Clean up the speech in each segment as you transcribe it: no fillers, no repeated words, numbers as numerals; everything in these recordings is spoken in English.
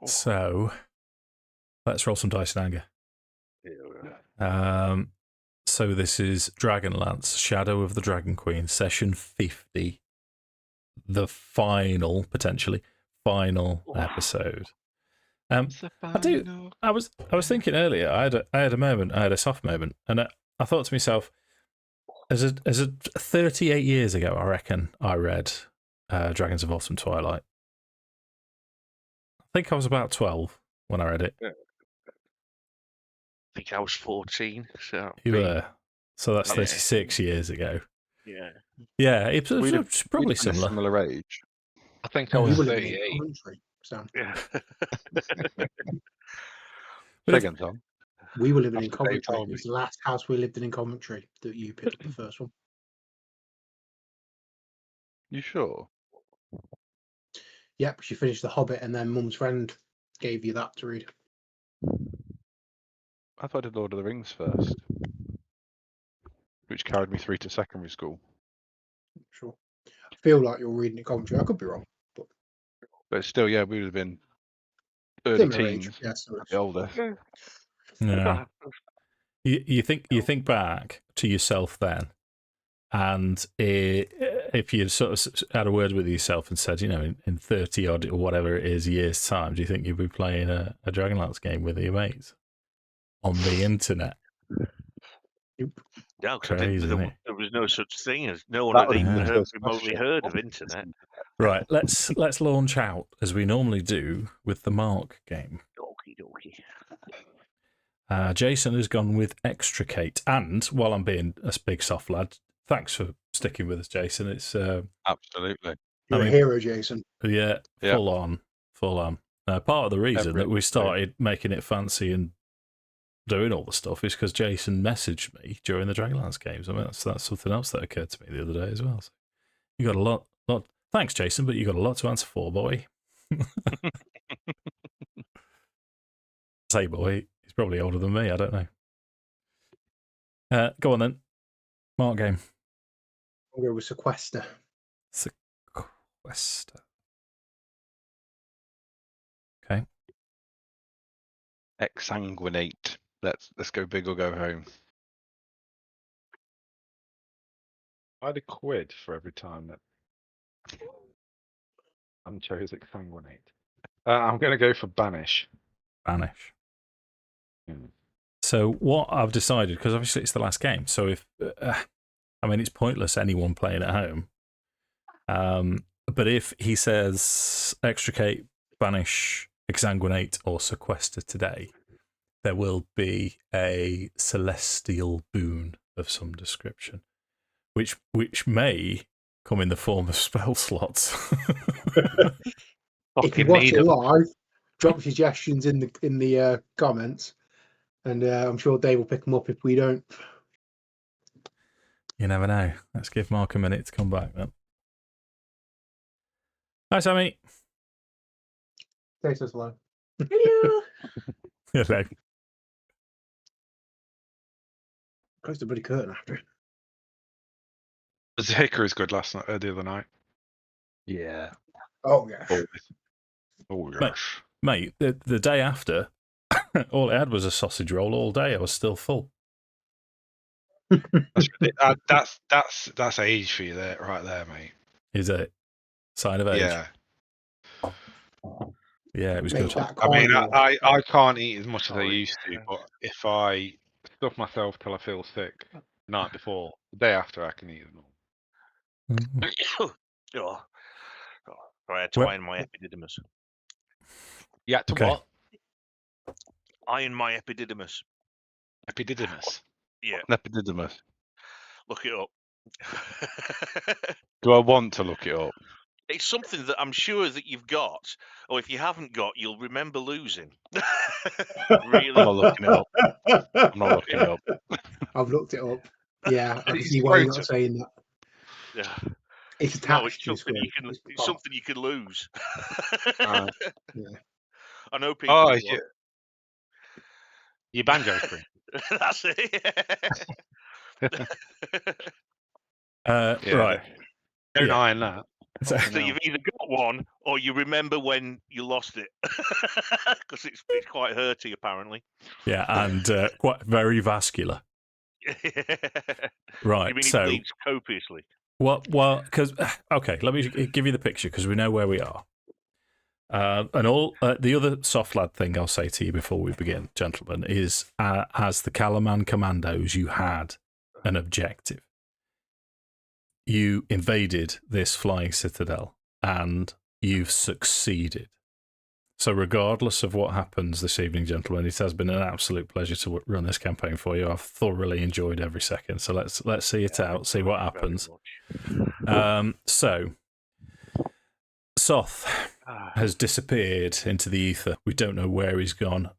So, let's roll some dice in anger. So this is Dragonlance, Shadow of the Dragon Queen, session 50, the final, potentially final episode. I was thinking earlier. I had a moment. I had a soft moment, and I thought to myself, as a 38 years ago, I reckon I read Dragons of Autumn Twilight. I think I was about 12 when I read it. Yeah. I think I was 14. So You were. So that's 36 years ago. Yeah. Yeah, it's probably similar. Similar age. I think I was 38. Yeah. Second time. We were living in After Coventry. Dave It told was the last house we lived in Coventry that you picked up the first one. You sure? Yep, she finished The Hobbit and then Mum's friend gave you that to read. I thought I did Lord of the Rings first, which carried me through to secondary school. Sure. I feel like you're reading at Coventry. I could be wrong. But still, yeah, we would have been early Similar age, teens, yes. a bit older. Yeah. You think back to yourself then, and if you sort of had a word with yourself and said, in 30 odd or whatever it is years time, do you think you'd be playing a Dragonlance game with your mates on the internet? No, Crazy, there was no such thing as no one had even remotely heard of internet. Right, let's launch out as we normally do with the Mark game. Okie dokie. Jason has gone with Extricate, and while I'm being a big soft lad, thanks for sticking with us, Jason. It's absolutely. You're a hero, Jason. Yeah, full on. Part of the reason that we started making it fancy and doing all the stuff is because Jason messaged me during the Dragonlance games. I mean, that's something else that occurred to me the other day as well. So you got a lot. Thanks, Jason, but you got a lot to answer for, boy. Say, boy. He's probably older than me. I don't know. Go on then. Mark game. I'll go with Sequester. Sequester. Okay. Exsanguinate. Let's go big or go home. I had £1 for every time that I chose Exsanguinate. I'm going to go for Banish. Banish. So what I've decided, because obviously it's the last game, so if it's pointless anyone playing at home. But if he says Extricate, Banish, Exsanguinate, or Sequester today, there will be a celestial boon of some description, which may come in the form of spell slots. If you watch it live, drop suggestions in the comments, and I'm sure Dave will pick them up if we don't. You never know. Let's give Mark a minute to come back then. Hi, Sammy. Say so slow. Hello. Hello. Close the bloody curtain after it. Berserker is good the other night. Yeah. Oh, yeah. Oh, gosh. Mate, the day after, all I had was a sausage roll all day. I was still full. That's age for you there, right there, mate. Is it? Sign of age? Yeah. Yeah, it was good. I mean, I can't eat as much as I used to, but if I stuff myself till I feel sick the night before, the day after I can eat them all. I had to iron my epididymis. You had to what? Iron my epididymis. Epididymis? Yeah. Epididymis. Look it up. Do I want to look it up? It's something that I'm sure that you've got, or if you haven't got, you'll remember losing. Really? I'm not looking it up. I've looked it up. Yeah, I can see why you're not saying that. Yeah. It's attached it's something you can lose. Yeah. I know people. Your banjo screen. That's it. Right. Don't iron that. So, So you've either got one or you remember when you lost it, because it's quite hurty apparently. yeah, and quite very vascular. Right. You mean So it bleeds copiously? well, because okay, let me give you the picture because we know where we are. And all the other soft lad thing I'll say to you before we begin, gentlemen, is as the Calaman Commandos, you had an objective. You invaded this flying citadel, and you've succeeded. So, regardless of what happens this evening, gentlemen, it has been an absolute pleasure to run this campaign for you. I've thoroughly enjoyed every second. So let's see it out, see what happens. So, Soth has disappeared into the ether. We don't know where he's gone.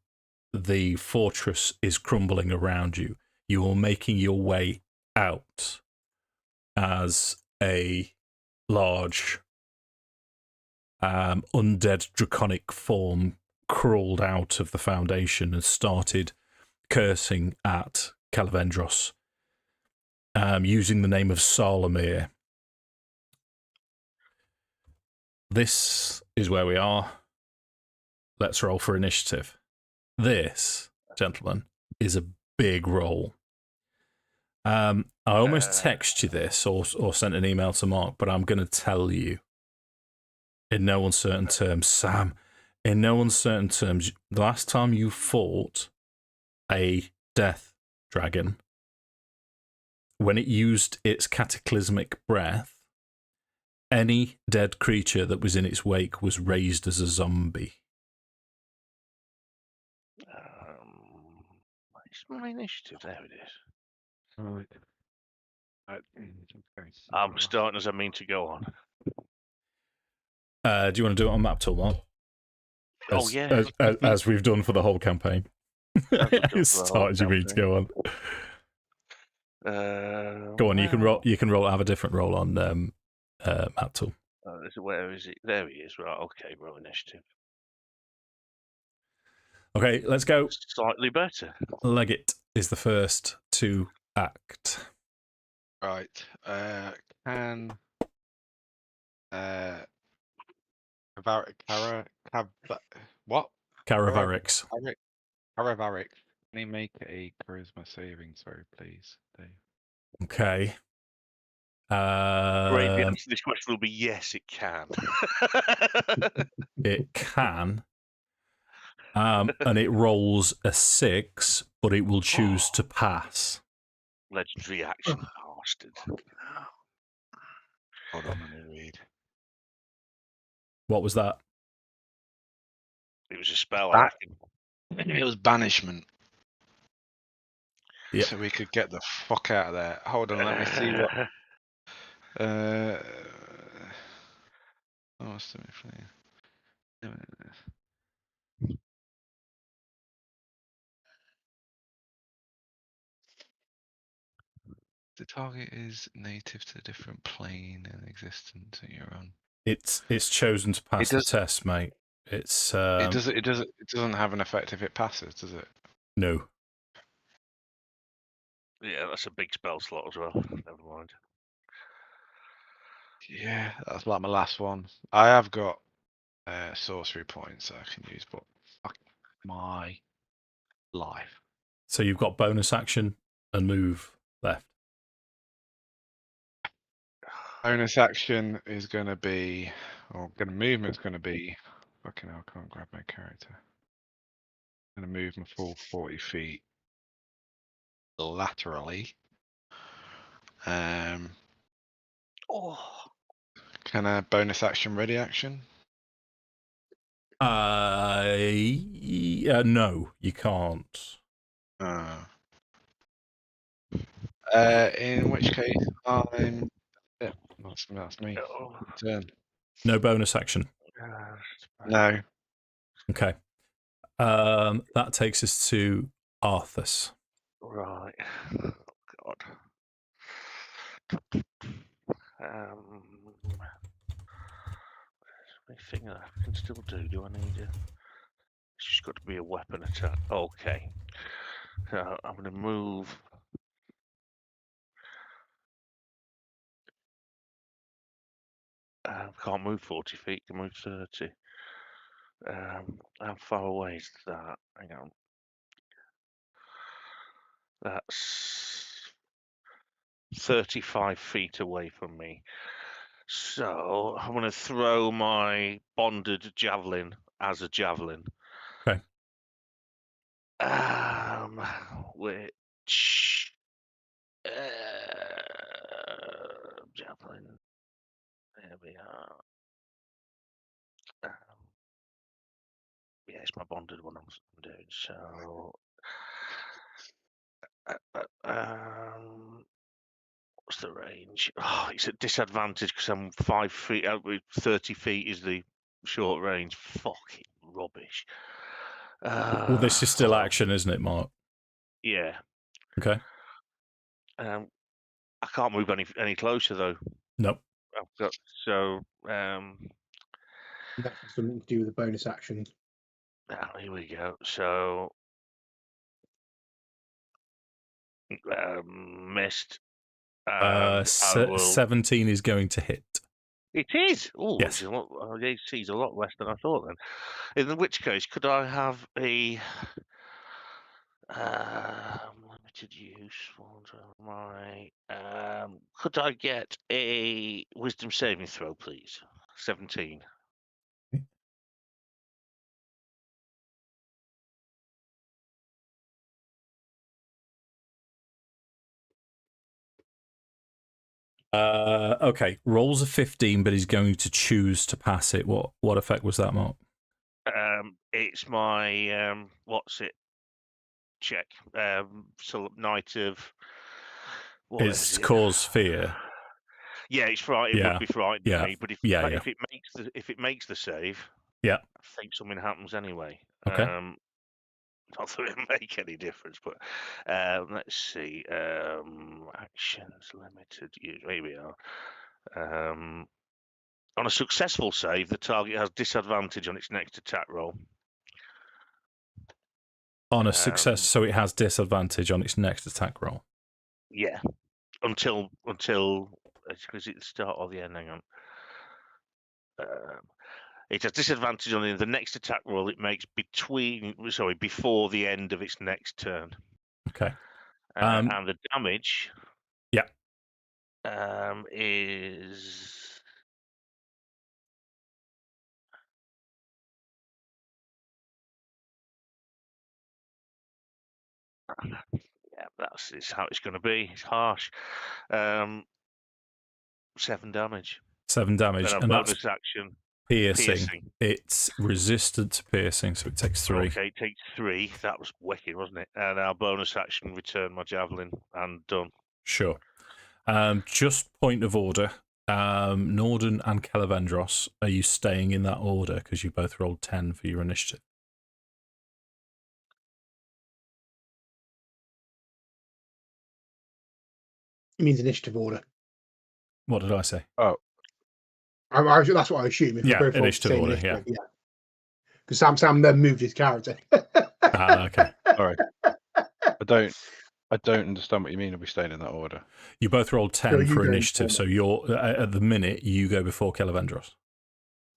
The fortress is crumbling around you. You are making your way out as a large undead draconic form crawled out of the foundation and started cursing at Kelevendros, using the name of Solamnia. This is where we are. Let's roll for initiative. This, gentlemen, is a big roll. I almost texted you this or sent an email to Mark, but I'm going to tell you in no uncertain terms, Sam, in no uncertain terms, the last time you fought a death dragon, when it used its cataclysmic breath, any dead creature that was in its wake was raised as a zombie. Where's my initiative? There it is. Right. I'm starting as I mean to go on. Do you want to do it on maptool, Mark? Oh yeah, as we've done for the whole campaign. It started you mean to go on. Go on, you can roll. You can roll. Have a different roll on maptool. Where is it? There he is. Right. Okay. Roll initiative. Okay, let's go. Slightly better. Leggit is the first to act. Right. Can what? Caravarix. Caravaric. Can you make a charisma saving throw, please, Dave? Okay. Great. The answer to this question will be yes, it can. It can. And it rolls a 6, but it will choose to pass. Legendary action, bastard. Hold on, let me read. What was that? It was a spell, I reckon. It was banishment. Yeah. So we could get the fuck out of there. Hold on, let me see what. The target is native to a different plane and existence that you're on. It's chosen to pass the test, mate. It's It doesn't have an effect if it passes, does it? No. Yeah, that's a big spell slot as well. Never mind. Yeah, that's like my last one. I have got sorcery points I can use, but fuck my life. So you've got bonus action and move left. Bonus action is going to be, or movement's going to be, fucking hell, I can't grab my character. I'm going to move my full 40 feet laterally. Can a bonus action ready action? No, you can't. In which case, I'm. Yeah, that's me. Turn. No bonus action. No. Okay. That takes us to Arthas. Right. Oh, God. Anything that I can still do? Do I need a? It's just got to be a weapon attack. Okay. So I'm going to move. Can't move 40 feet, can move 30. How far away is that? Hang on. That's 35 feet away from me. So I'm going to throw my bonded javelin as a javelin. Okay. Which javelin. There we are. Yeah, it's my bonded one I'm doing. So, what's the range? Oh, it's at disadvantage because I'm 5 feet out. 30 feet is the short range. Fucking rubbish. Well, this is still action, isn't it, Mark? Yeah. Okay. I can't move any closer though. Nope. I've got so. That's something to do with the bonus actions. Now here we go. So. Missed. I will... 17 is going to hit. It is. Oh, yes. It's a lot less than I thought. Then, in which case, could I have a limited use for my? Could I get a wisdom saving throw, please? 17. Okay, rolls a 15, but he's going to choose to pass it. What effect was that, Mark? It's my what's it? Check. So Knight of. It's cause fear. Yeah, it's right. It would be frightening me, but if it makes the save, yeah, I think something happens anyway. Okay. Not that it make any difference, but let's see. Actions limited use. Here we are. On a successful save, the target has disadvantage on its next attack roll. On a success, so it has disadvantage on its next attack roll. Yeah, until is it the start or the end? Hang on. It has disadvantage on the next attack roll it makes before the end of its next turn. Okay. And the damage. Yeah. Is. Yeah, it's how it's going to be. It's harsh. 7 damage. 7 damage, Then and bonus that's action. Piercing. It's resistant to piercing, so it takes 3. Okay, it takes 3. That was wicked, wasn't it? And our bonus action, return my javelin, and done. Sure. Just point of order. Nordan and Kelevendros, are you staying in that order because you both rolled 10 for your initiative? It means initiative order. What did I say? Oh, that's what I assume. If both initiative order. Yeah. Because Sam then moved his character. Okay. Sorry. I don't understand what you mean. Are we staying in that order? You both rolled 10 for initiative, so you're at the minute you go before Kelevendros,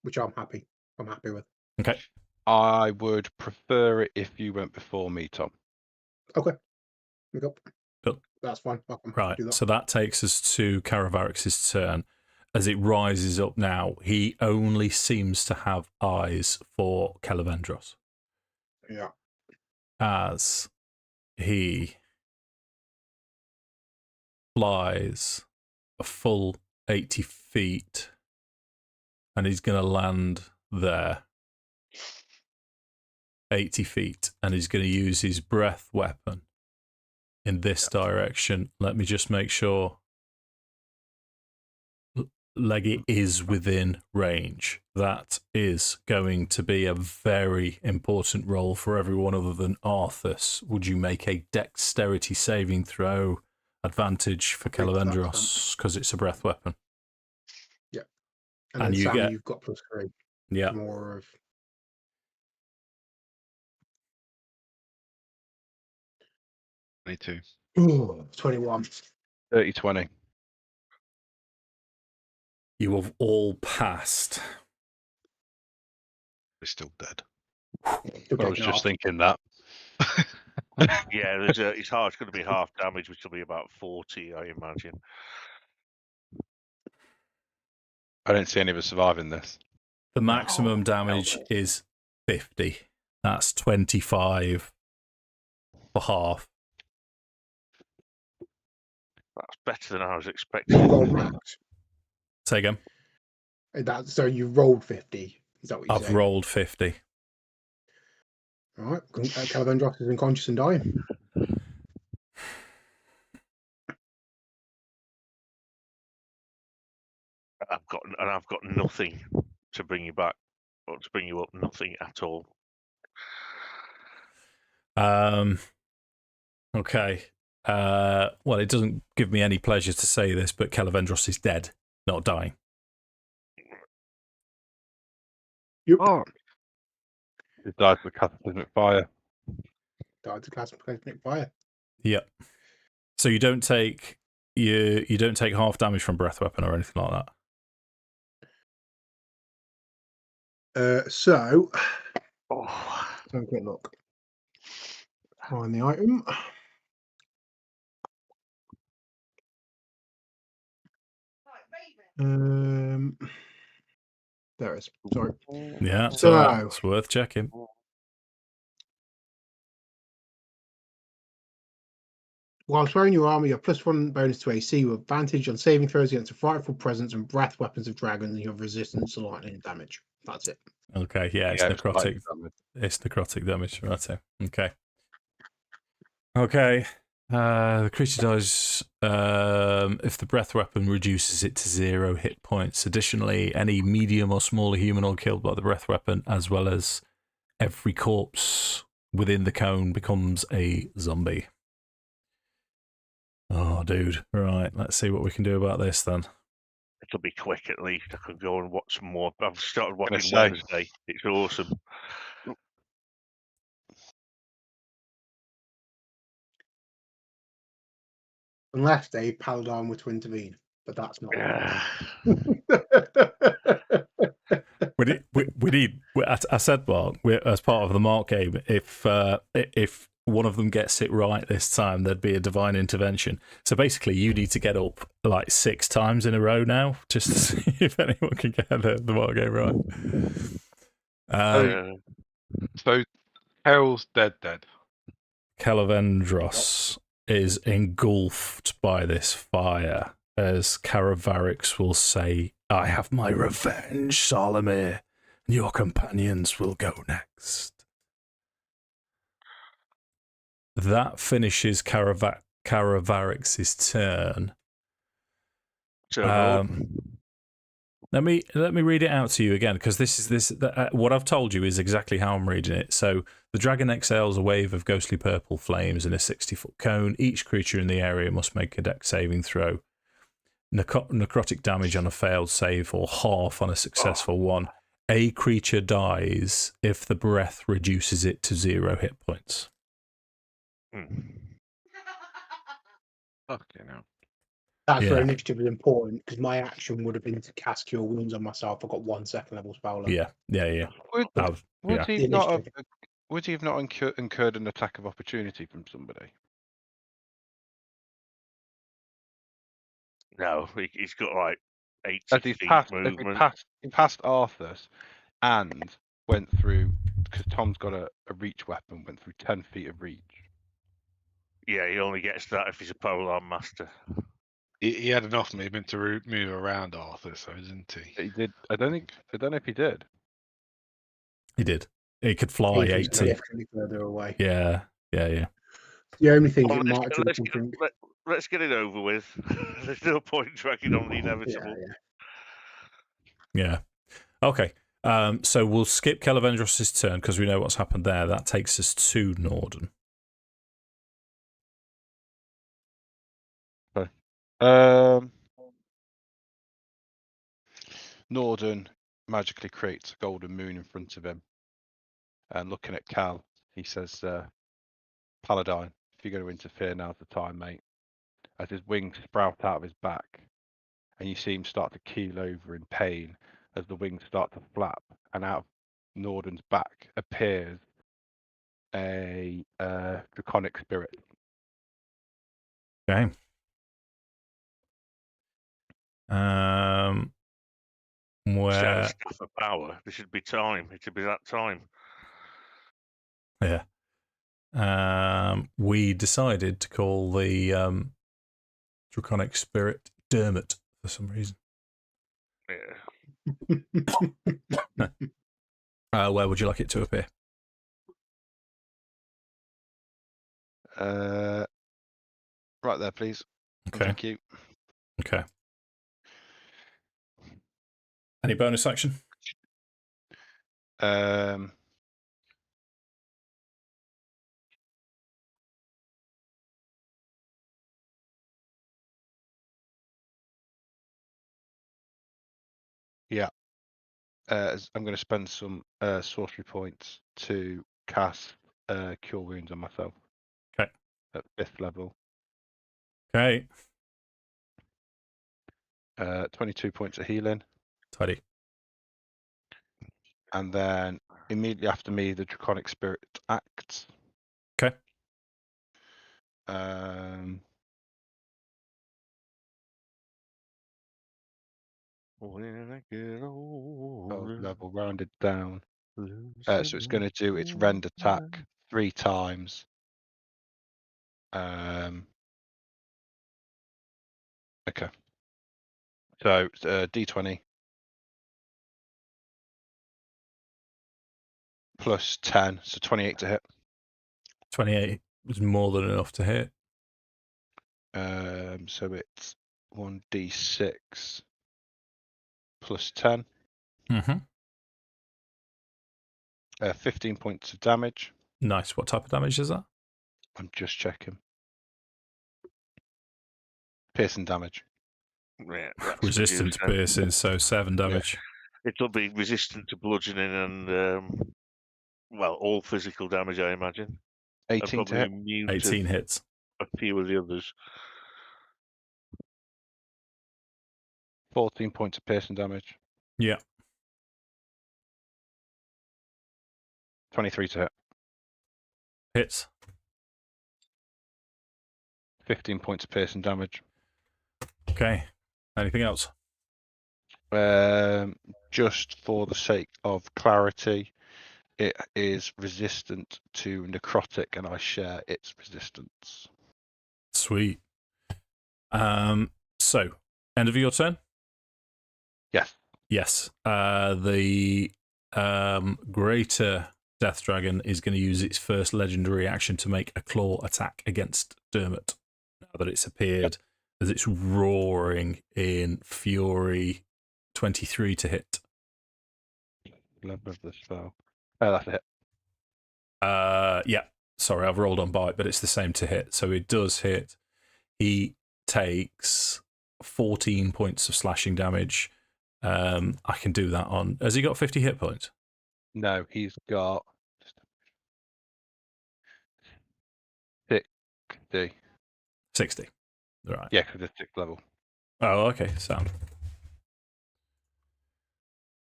which I'm happy with. Okay. I would prefer it if you went before me, Tom. Okay. Cool. Cool. That's fine. Right. So that takes us to Caravarix's turn. As it rises up now, he only seems to have eyes for Kelevendros. Yeah. As he flies a full 80 feet and he's going to land there. 80 feet, and he's going to use his breath weapon in this direction. Let me just make sure Leggit is within range. That is going to be a very important roll for everyone other than Arthas. Would you make a dexterity saving throw? Advantage for Kelevendros because it's a breath weapon. Yeah. And then Sam, you've got +3. Yeah. More of... Ooh, 21. 30-20. You have all passed. We're still dead. Still I was taking just off. thinking that. Yeah, it's hard. It's going to be half damage, which will be about 40, I imagine. I don't see any of us surviving this. The maximum damage is 50. That's 25 for half. That's better than I was You expecting. rolled max. Say again. So you rolled 50. Is that what you're I've saying? rolled 50. All right. Kelevendros is unconscious and dying. I've got nothing to bring you back or to bring you up. Nothing at all. Okay. Well, it doesn't give me any pleasure to say this, but Kelevendros is dead, not dying. Oh. It died with cataclysmic fire. Died to cataclysmic fire. Yep. So you don't take you don't take half damage from breath weapon or anything like that. So, Oh. have a quick look. Find the item. There it is. Sorry. Yeah. So- So it's worth checking. While throwing your armor, you have +1 bonus to AC with advantage on saving throws against the frightful presence and breath weapons of dragons, and you have resistance to lightning damage. That's it. Okay. Yeah. It's it's necrotic. lightning damage. It's necrotic damage. Right. Okay. Okay. The creature dies if the breath weapon reduces it to 0 hit points. Additionally, any medium or smaller humanoid killed by the breath weapon, as well as every corpse within the cone, becomes a zombie. Oh, dude. Right. Let's see what we can do about this then. It'll be quick at least. I could go and watch some more. I've started watching say. Wednesday. It's awesome. Unless they Paladin were to intervene, but that's not. I said, Mark, as part of the Mark game, if one of them gets it right this time, there'd be a divine intervention. So basically, you need to get up like 6 times in a row now, just to see if anyone can get the Mark game right. So Hell's dead. Kelevendros is engulfed by this fire, as Caravarix will say, "I have my revenge, Solamnia, and your companions will go next." That finishes Caravarix's turn. Let me read it out to you again, because what I've told you is exactly how I'm reading it. So the dragon exhales a wave of ghostly purple flames in a 60-foot cone. Each creature in the area must make a dex saving throw. Necrotic damage on a failed save, or half on a successful one. A creature dies if the breath reduces it to 0 hit points. Fucking hell. That's where Yeah. initiative is important, because my action would have been to cast Cure Wounds on myself. I've got 1 second level spell left. Yeah. Would he The not have? initiative. Would he have not incurred an attack of opportunity from somebody? No, he's got like 80 As he's feet passed, movement. he passed Arthas, and went through, because Tom's got a reach weapon, went through 10 feet of reach. Yeah, he only gets that if he's a Paladin master. He had enough movement to move around Arthur, so didn't he? He did. I don't know if he did. He did. He could fly He's 80. significantly further away. Yeah. The only thing that might do let's, something. let's get it over with. There's no point dragging on the inevitable. Yeah. Okay. So we'll skip Kelevendros' turn because we know what's happened there. That takes us to Nordan. Nordan magically creates a golden moon in front of him, and looking at Cal, he says, "Paladin, if you're going to interfere, now's the time, mate." As his wings sprout out of his back, and you see him start to keel over in pain as the wings start to flap, and out of Nordan's back appears a draconic spirit. Okay. Instead of Where? Staff of Power, there should be time. It should be that time. Yeah. We decided to call the draconic spirit Dermot for some reason. Yeah. Where would you like it to appear? Right there, please. Okay. Thank you. Okay. Any bonus action? Yeah. I'm going to spend some sorcery points to cast Cure Wounds on myself. Okay. At 5th level. Okay. 22 points of healing. Tidy. And then immediately after me, the draconic spirit acts. Okay. When I get older, Level rounded down. So it's going to do its rend attack 3 times. Okay. So D20 plus 10, so 28 to hit. 28 was more than enough to hit. So it's 1d6 plus 10. Mm-hmm. 15 points of damage. Nice. What type of damage is that? I'm just checking. Piercing damage. Yeah, that's Resistant to reduced, piercing, so 7 damage. It'll be resistant to bludgeoning and well, all physical damage, I imagine. 18 to hit. Immune 18 to hits. a few of the others. 14 points of piercing damage. Yeah. 23 to hit. Hits. 15 points of piercing damage. Okay. Anything else? Just for the sake of clarity, it is resistant to necrotic, and I share its resistance. Sweet. So, end of your turn? Yes. Yes. The greater Death Dragon is going to use its first legendary action to make a claw attack against Dermot. Now that it's appeared, as it's roaring in fury, 23 to hit. Level of the spell. Oh, that's a hit. Yeah. Sorry, I've rolled on bite, but it's the same to hit. So it does hit. He takes 14 points of slashing damage. I can do that on. Has he got 50 hit points? No, he's got 60. 60. Right. Yeah, because it's 6th level. Oh, okay. Sound.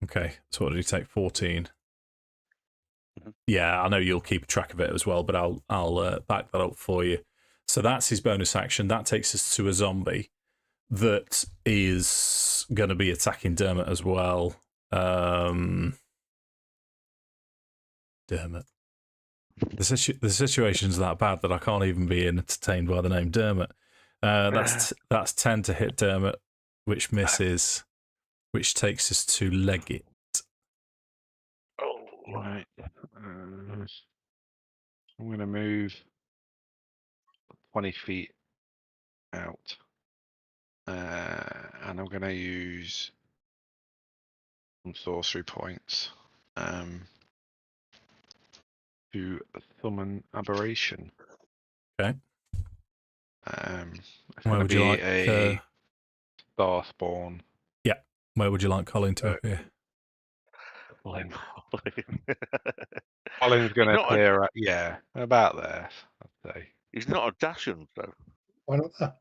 Okay. So what did he take? 14. Mhm. Yeah, I know you'll keep track of it as well, but I'll back that up for you. So that's his bonus action. That takes us to a zombie that is going to be attacking Dermot as well. Dermot. The situation's that bad that I can't even be entertained by the name Dermot. That's 10 to hit Dermot, which misses, which takes us to Leggit. Oh, right. I'm going to move 20 feet out. And I'm going to use some sorcery points to summon Aberration. Okay. It's Where going to would you be like? a star spawn. Yeah. Where would you like Colin to appear? Colin's Colin's going to not appear at, yeah, about there, I'd say. He's not a Dachshund, though. Why not that?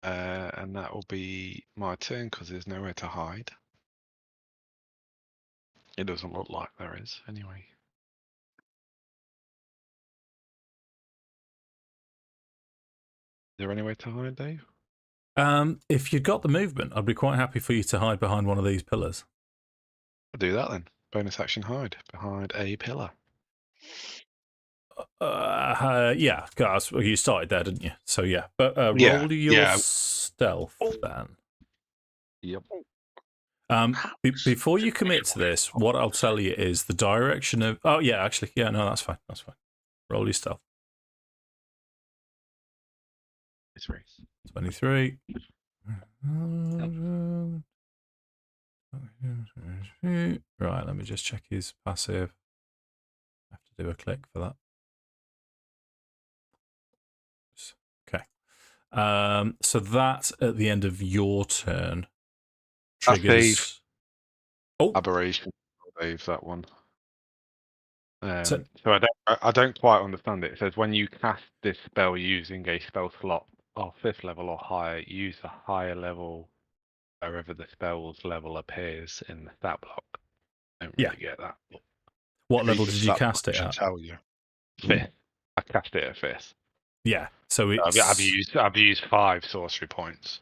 And that will be my turn because there's nowhere to hide. It doesn't look like there is, anyway. Is there anywhere to hide, Dave? If you've got the movement, I'd be quite happy for you to hide behind one of these pillars. I'll do that then. Bonus action hide behind a pillar. Yeah, guys, well, you started there, didn't you? So yeah, but Yeah, roll your yeah. stealth then. Yep. Before you commit to this, what I'll tell you is the direction of. Oh yeah, actually, yeah, no, that's fine. That's fine. Roll your stealth. 23. Right, let me just check his passive. I have to do a click for that. Okay. So that at the end of your turn triggers. Oh, Aberration, Dave, that one. So- So I don't quite understand it. It says when you cast this spell using a spell slot of 5th level or higher, use a higher level wherever the spell's level appears in the stat block. I don't really get that. what level Read the did you stat cast block, it should at? tell you. 5th. I cast it at 5th. Yeah, so it's. I've used 5 sorcery points.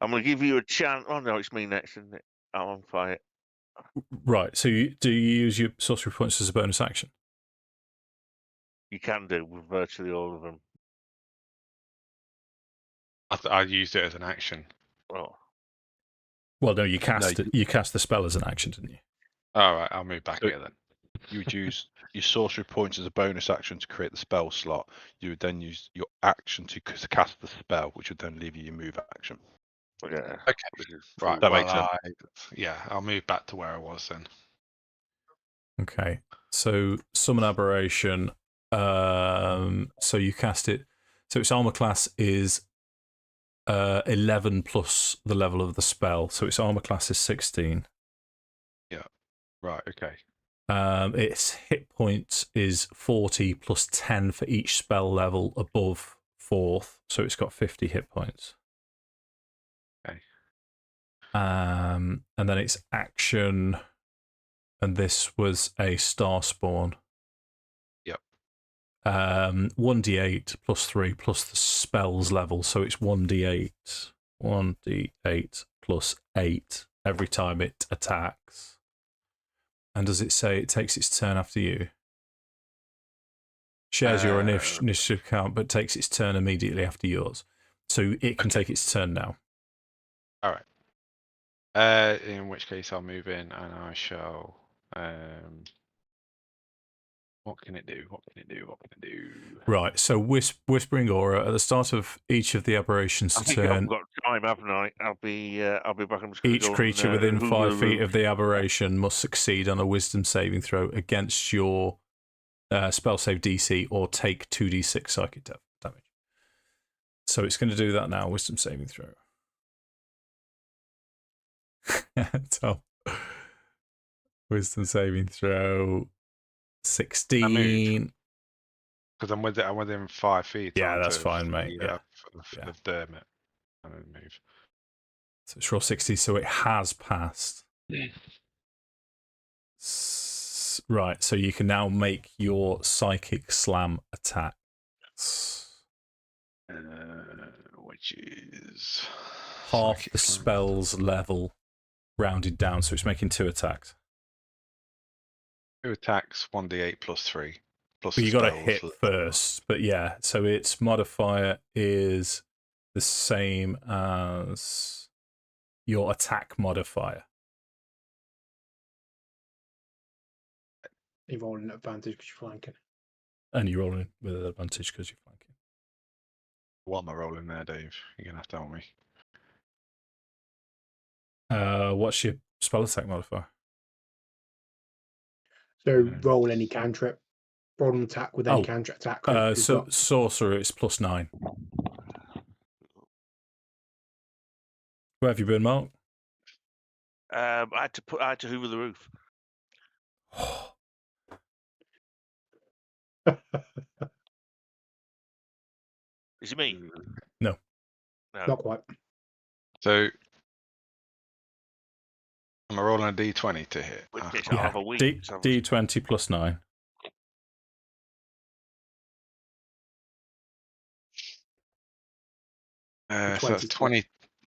I'm going to give you a chance. Oh, no, it's me next, isn't it? I'm on fire. Right, so do you use your sorcery points as a bonus action? You can do with virtually all of them. I used it as an action. Oh. Well, no, you cast No, it. You cast the spell as an action, didn't you? All right, I'll move back So- here then. You would use your sorcery points as a bonus action to create the spell slot. You would then use your action to cast the spell, which would then leave you your move action. Yeah. Okay. Right. That Well, makes sense. I'll move back to where I was then. Okay, so summon aberration. So you cast it. So its armor class is 11 plus the level of the spell. So its armor class is 16. Right. Okay. Its hit points is 40 plus 10 for each spell level above 4th. So it's got 50 hit points. Okay. And then its action, and this was a star spawn. Yep. 1d8 plus 3 plus the spells level. So it's 1d8 plus 8 every time it attacks. And does it say it takes its turn after you? Shares your initiative count, but takes its turn immediately after yours. So it can take its turn now. All right. In which case, I'll move in and I shall. What can it do? What can it do? What can it do? Right. So Whispering Aura at the start of each of the aberrations' I think turn. I've got time, haven't I? I'll be back. I'm just Each creature within 5 feet of the aberration must succeed on a Wisdom saving throw against your spell save DC or take 2d6 psychic damage. So it's going to do that now. Wisdom saving throw. So, Wisdom saving throw 16. Because I'm within 5 feet. Yeah, aren't that's I, fine, of mate. the, Yeah. Of Dermot. And then move. So it's roll 60, so it has passed. Right, so you can now make your psychic slam attacks. Which is Half psychic the slam. spell's level rounded down, so it's making 2 attacks. 2 attacks, 1d8 plus 3. Plus But the you got to spells. hit first. But yeah, so its modifier is the same as your attack modifier. You're rolling an advantage because you're flanking. And you're rolling with an advantage because you're flanking. What am I rolling there, Dave? You're going to have to tell me. What's your spell attack modifier? So roll any cantrip. Roll an attack with any cantrip attack. So Sorcerer, it's plus 9. Where have you been, Mark? I had to hoover the roof. Is it me? No. No. Not quite. So am I rolling a d20 to hit? Which Ah, is cool. out Yeah. of a week. D20 plus 9. So that's 20.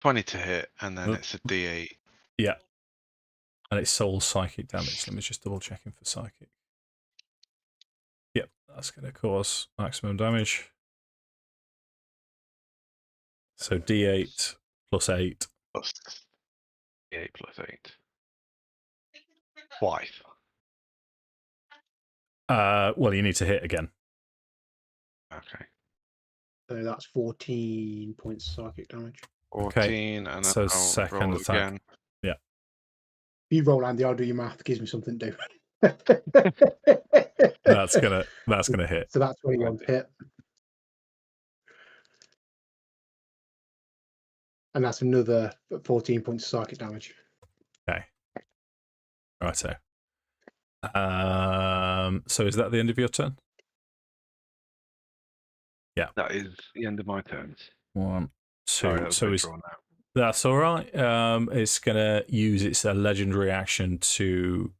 20 to hit, and then Oh. it's a d8. Yeah. And it's soul psychic damage. Let me just double checking for psychic. Yep, that's going to cause maximum damage. So D8 plus 8. Plus d8 plus 8. Twice. Well, you need to hit again. Okay. So that's 14 points of psychic damage. 14, and then so I'll second roll attack. again. If you roll, Andy, I'll do your math. It gives me something to do. That's gonna hit. So that's 21 hit. And that's another 14 points of psychic damage. Okay. Righto. So is that the end of your turn? Yeah. That is the end of my turns. 1, 2. Sorry, that was So a bit is drawn out. that's all right. It's gonna use its legendary action to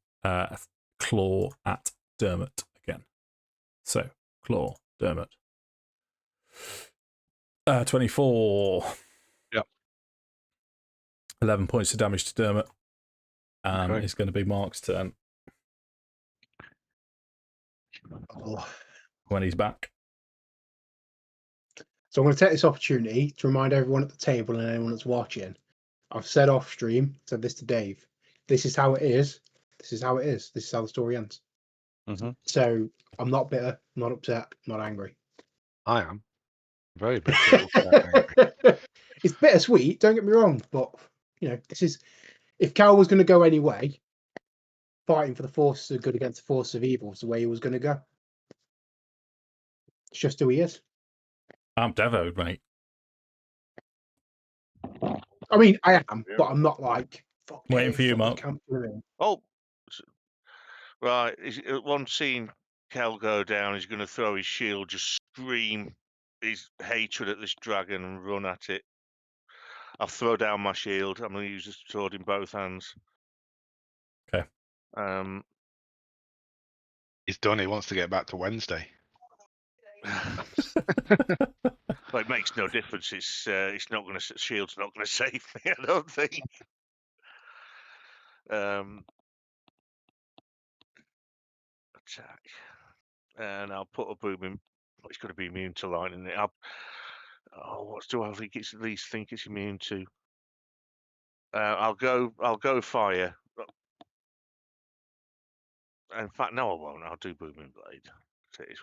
claw at Dermot again. So claw Dermot. 24. Yep. 11 points of damage to Dermot. Okay. It's going to be Mark's turn Oh. when he's back. So I'm going to take this opportunity to remind everyone at the table and anyone that's watching. I've said off stream, said this to Dave. This is how it is. This is how it is. This is how the story ends. Mhm. So I'm not bitter, not upset, not angry. I am. Very bitter. Angry. It's bittersweet, don't get me wrong, but this is, if Cal was going to go anyway, fighting for the forces of good against the forces of evil is the way he was going to go. It's just who he is. I'm devoed, mate. I mean, I am, but I'm not like fuck Waiting Dave, for you, fuck Mark. this camp you're in. Oh, right. Once seeing Kel go down, he's going to throw his shield, just scream his hatred at this dragon and run at it. I'll throw down my shield. I'm going to use the sword in both hands. Okay. He's done. He wants to get back to Wednesday. But it makes no difference. It's not going to. Shield's not going to save me. I don't think. Attack, and I'll put a boom in. It's going to be immune to lightning. What do I think? It's at least think it's immune to. I'll go fire. In fact, no, I won't. I'll do booming blade. It's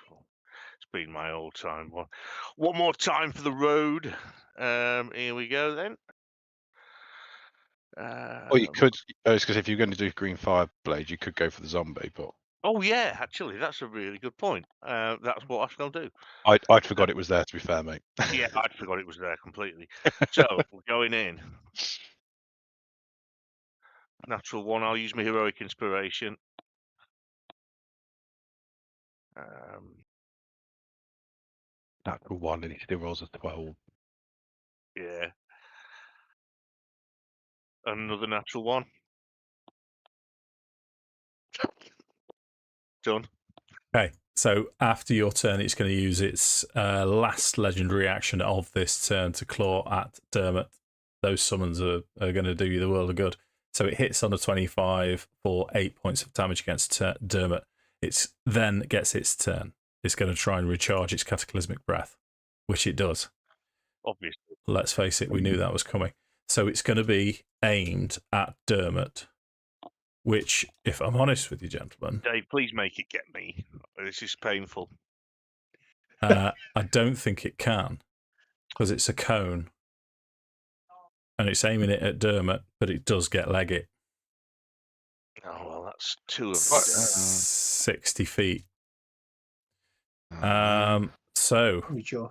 been my all-time one. One more time for the road. Here we go then. Or you could, it's because if you're going to do green fire blade, you could go for the zombie. But Oh yeah, actually, that's a really good point. That's what I shall do. I'd forgot it was there. To be fair, mate. Yeah, I'd forgot it was there completely. So we're going in. Natural one. I'll use my heroic inspiration. Natural one, and he still rolls a 12. Yeah. Another natural one. Done. Okay. So after your turn, it's going to use its last legendary action of this turn to claw at Dermot. Those summons are going to do you the world of good. So it hits on a 25 for 8 points of damage against Dermot. It then gets its turn. It's going to try and recharge its cataclysmic breath, which it does. Obviously. Let's face it, we knew that was coming. So it's going to be aimed at Dermot, which, if I'm honest with you, gentlemen, Dave, please make it get me. This is painful. I don't think it can, because it's a cone. And it's aiming it at Dermot, but it does get Leggit. Oh, well, that's 2 of 60 feet. Um, So, Sure.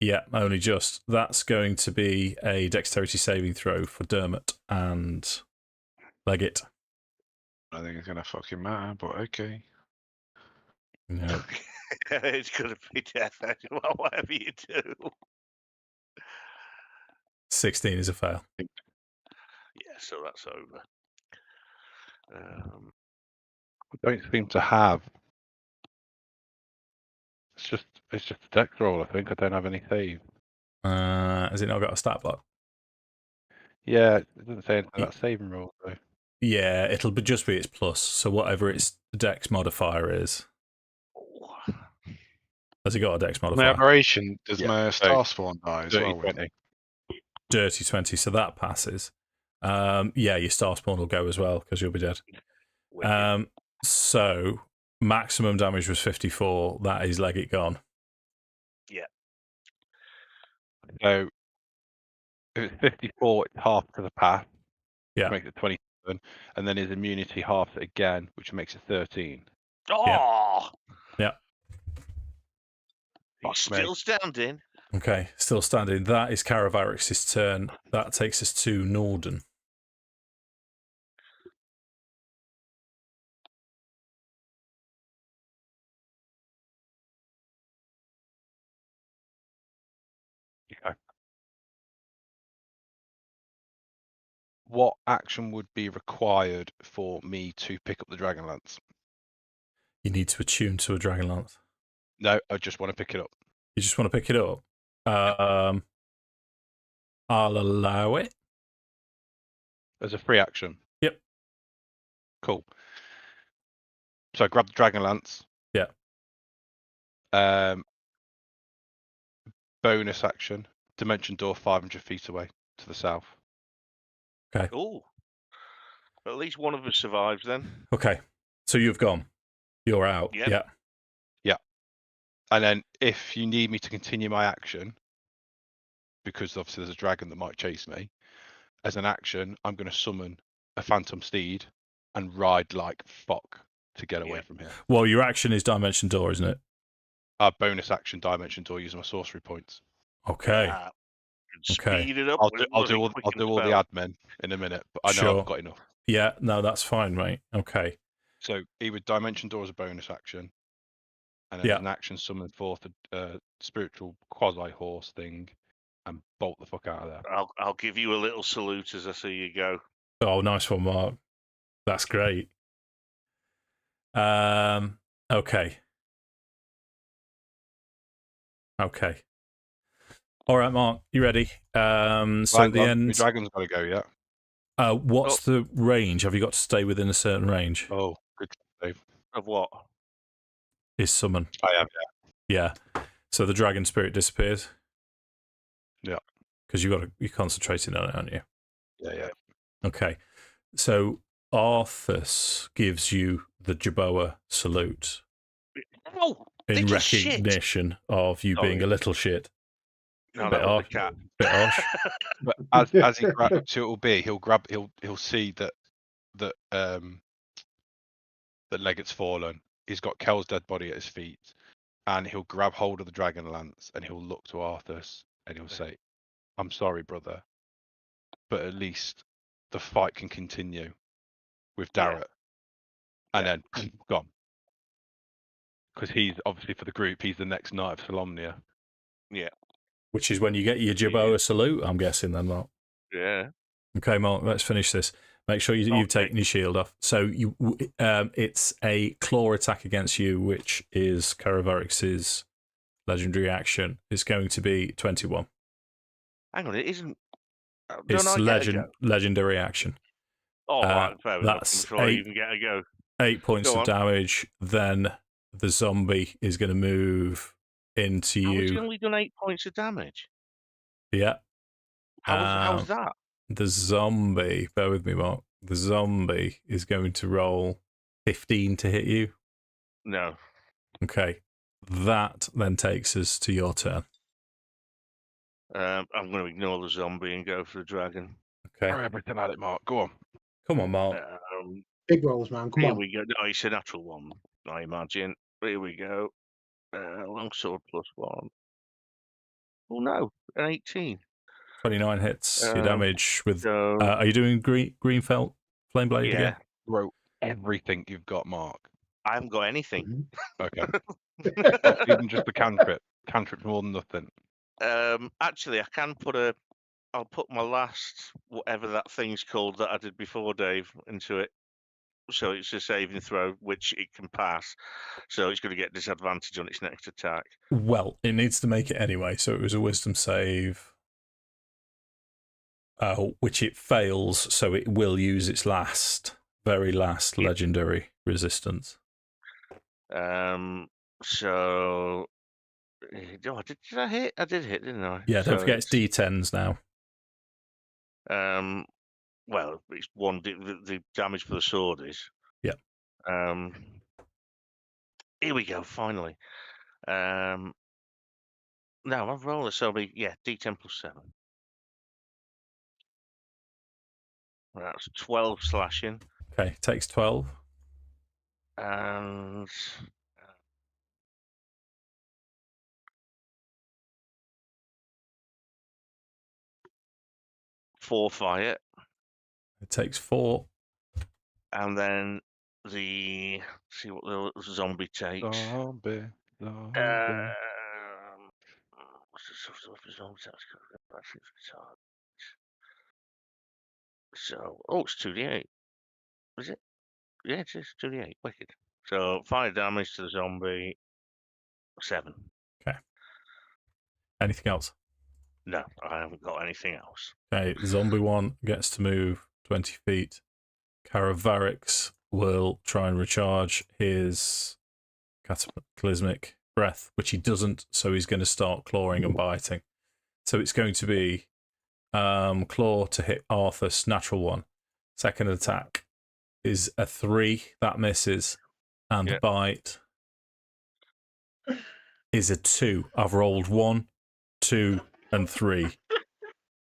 yeah, only just. That's going to be a dexterity saving throw for Dermot and Leggit. I think it's going to fucking matter, but okay. No. It's going to be death. Well, whatever you do. 16 is a fail. Yeah, so that's over. I don't seem to have. It's just a dex roll. I think I don't have any save. Has it not got a stat block? Yeah, it doesn't say anything about saving rolls though. Yeah, it'll just be its plus. So whatever its dex modifier is. Has it got a dex My modifier? aberration does Yeah, my so star spawn die as well. 30-20. Dirty 20, so that passes. Yeah, your star spawn will go as well because you'll be dead. So maximum damage was 54. That is Leggit gone. So if it's 54, it's half to the path. Yeah. Which makes it 27, and then his immunity halves it again, which makes it 13. Oh, Yeah. he's still standing. Okay, still standing. That is Caravarix's turn. That takes us to Nordan. Okay. What action would be required for me to pick up the Dragonlance? You need to attune to a Dragonlance. No, I just want to pick it up. You just want to pick it up. I'll allow it. As a free action. Yep. Cool. So I grab the Dragonlance. Yeah. Bonus action. Dimension door 500 feet away to the south. Okay. Oh, at least one of us survives then. Okay. So you've gone. You're out. Yep. Yeah. And then if you need me to continue my action, because obviously there's a dragon that might chase me, as an action, I'm going to summon a phantom steed and ride like fuck to get away from here. Well, your action is Dimension Door, isn't it? Bonus action dimension door using my sorcery points. Okay. Okay. Speed it up. I'll with do all quicken the spell. admin in a minute, but I know Sure. I've got enough. Yeah, no, that's fine, mate. Okay. So he would dimension door as a bonus action, and then Yeah. as an action summon forth a spiritual quasi horse thing, and bolt the fuck out of there. I'll give you a little salute as I see you go. Oh, nice one, Mark. That's great. Okay. Okay. All right, Mark, you ready? So Right, at the well, end, the dragon's got to go, yeah. what's the range? Have you got to stay within a certain range? Oh, good save. Of what? Is summon. I have, Yeah. So the dragon spirit disappears? Yeah. Because you're concentrating on it, aren't you? yeah. Okay. So Arthas gives you the Jaboa salute Oh, in little shit. recognition of you being a little shit. No, Bit that was harsh. the cat. Bit harsh. But as he grabs, so it'll be he'll see that Leggit's fallen. He's got Kel's dead body at his feet, and he'll grab hold of the Dragonlance and he'll look to Arthas and he'll say, "I'm sorry, brother, but at least the fight can continue with Darrett." And then gone. Because he's obviously for the group, he's the next knight of Solamnia. Yeah. Which is when you get your Jaboa salute, I'm guessing then, Mark. Yeah. Okay, Mark, let's finish this. Make sure you've taken your shield off. So it's a claw attack against you, which is Caravarix's legendary action. It's going to be 21. Hang on, it isn't. It's legendary action. Oh, right, fair enough. That's Before I even get a go. 8 points Go of on. damage. Then the zombie is going to move into How has he you. only done 8 points of damage? Yeah. How's that? The zombie, bear with me, Mark. The zombie is going to roll 15 to hit you. No. Okay. That then takes us to your turn. I'm going to ignore the zombie and go for the dragon. Okay. Throw everything at it, Mark. Go on. Come on, Mark. Big rolls, man. Come Here on. we go. No, it's a natural one, I imagine. Here we go. Longsword +1. Oh no, an 18. 29 hits. Your damage with. So, Are you doing green felt flame blade yeah, again? Throw everything you've got, Mark. I haven't got anything. Okay. Not even just the cantrip. Cantrip's more than nothing. Actually, I can put a I'll put my last whatever that thing's called that I did before, Dave, into it. So it's a saving throw which it can pass. So it's going to get disadvantage on its next attack. Well, it needs to make it anyway, so it was a wisdom save, which it fails, so it will use its very last legendary resistance. So, did I hit? I did hit, didn't I? Yeah, don't So forget it's D10s now. well, it's one. The damage for the sword is. Yeah. Here we go. Finally. No, I've rolled it, so it'll be D10 plus 7. That's 12 slashing. Okay, takes 12. And 4 fire. It takes 4. And then see what the zombie takes. Zombie. So, it's 2d8. Is it? Yeah, it is 2d8. Wicked. So, fire damage to the zombie, 7. Okay. Anything else? No, I haven't got anything else. Okay, zombie 1 gets to move 20 feet. Caravarix will try and recharge his cataclysmic breath, which he doesn't, so he's going to start clawing and biting. So it's going to be claw to hit Arthas, natural 1. Second attack is a 3, that misses, and the bite is a 2. I've rolled 1, 2, and 3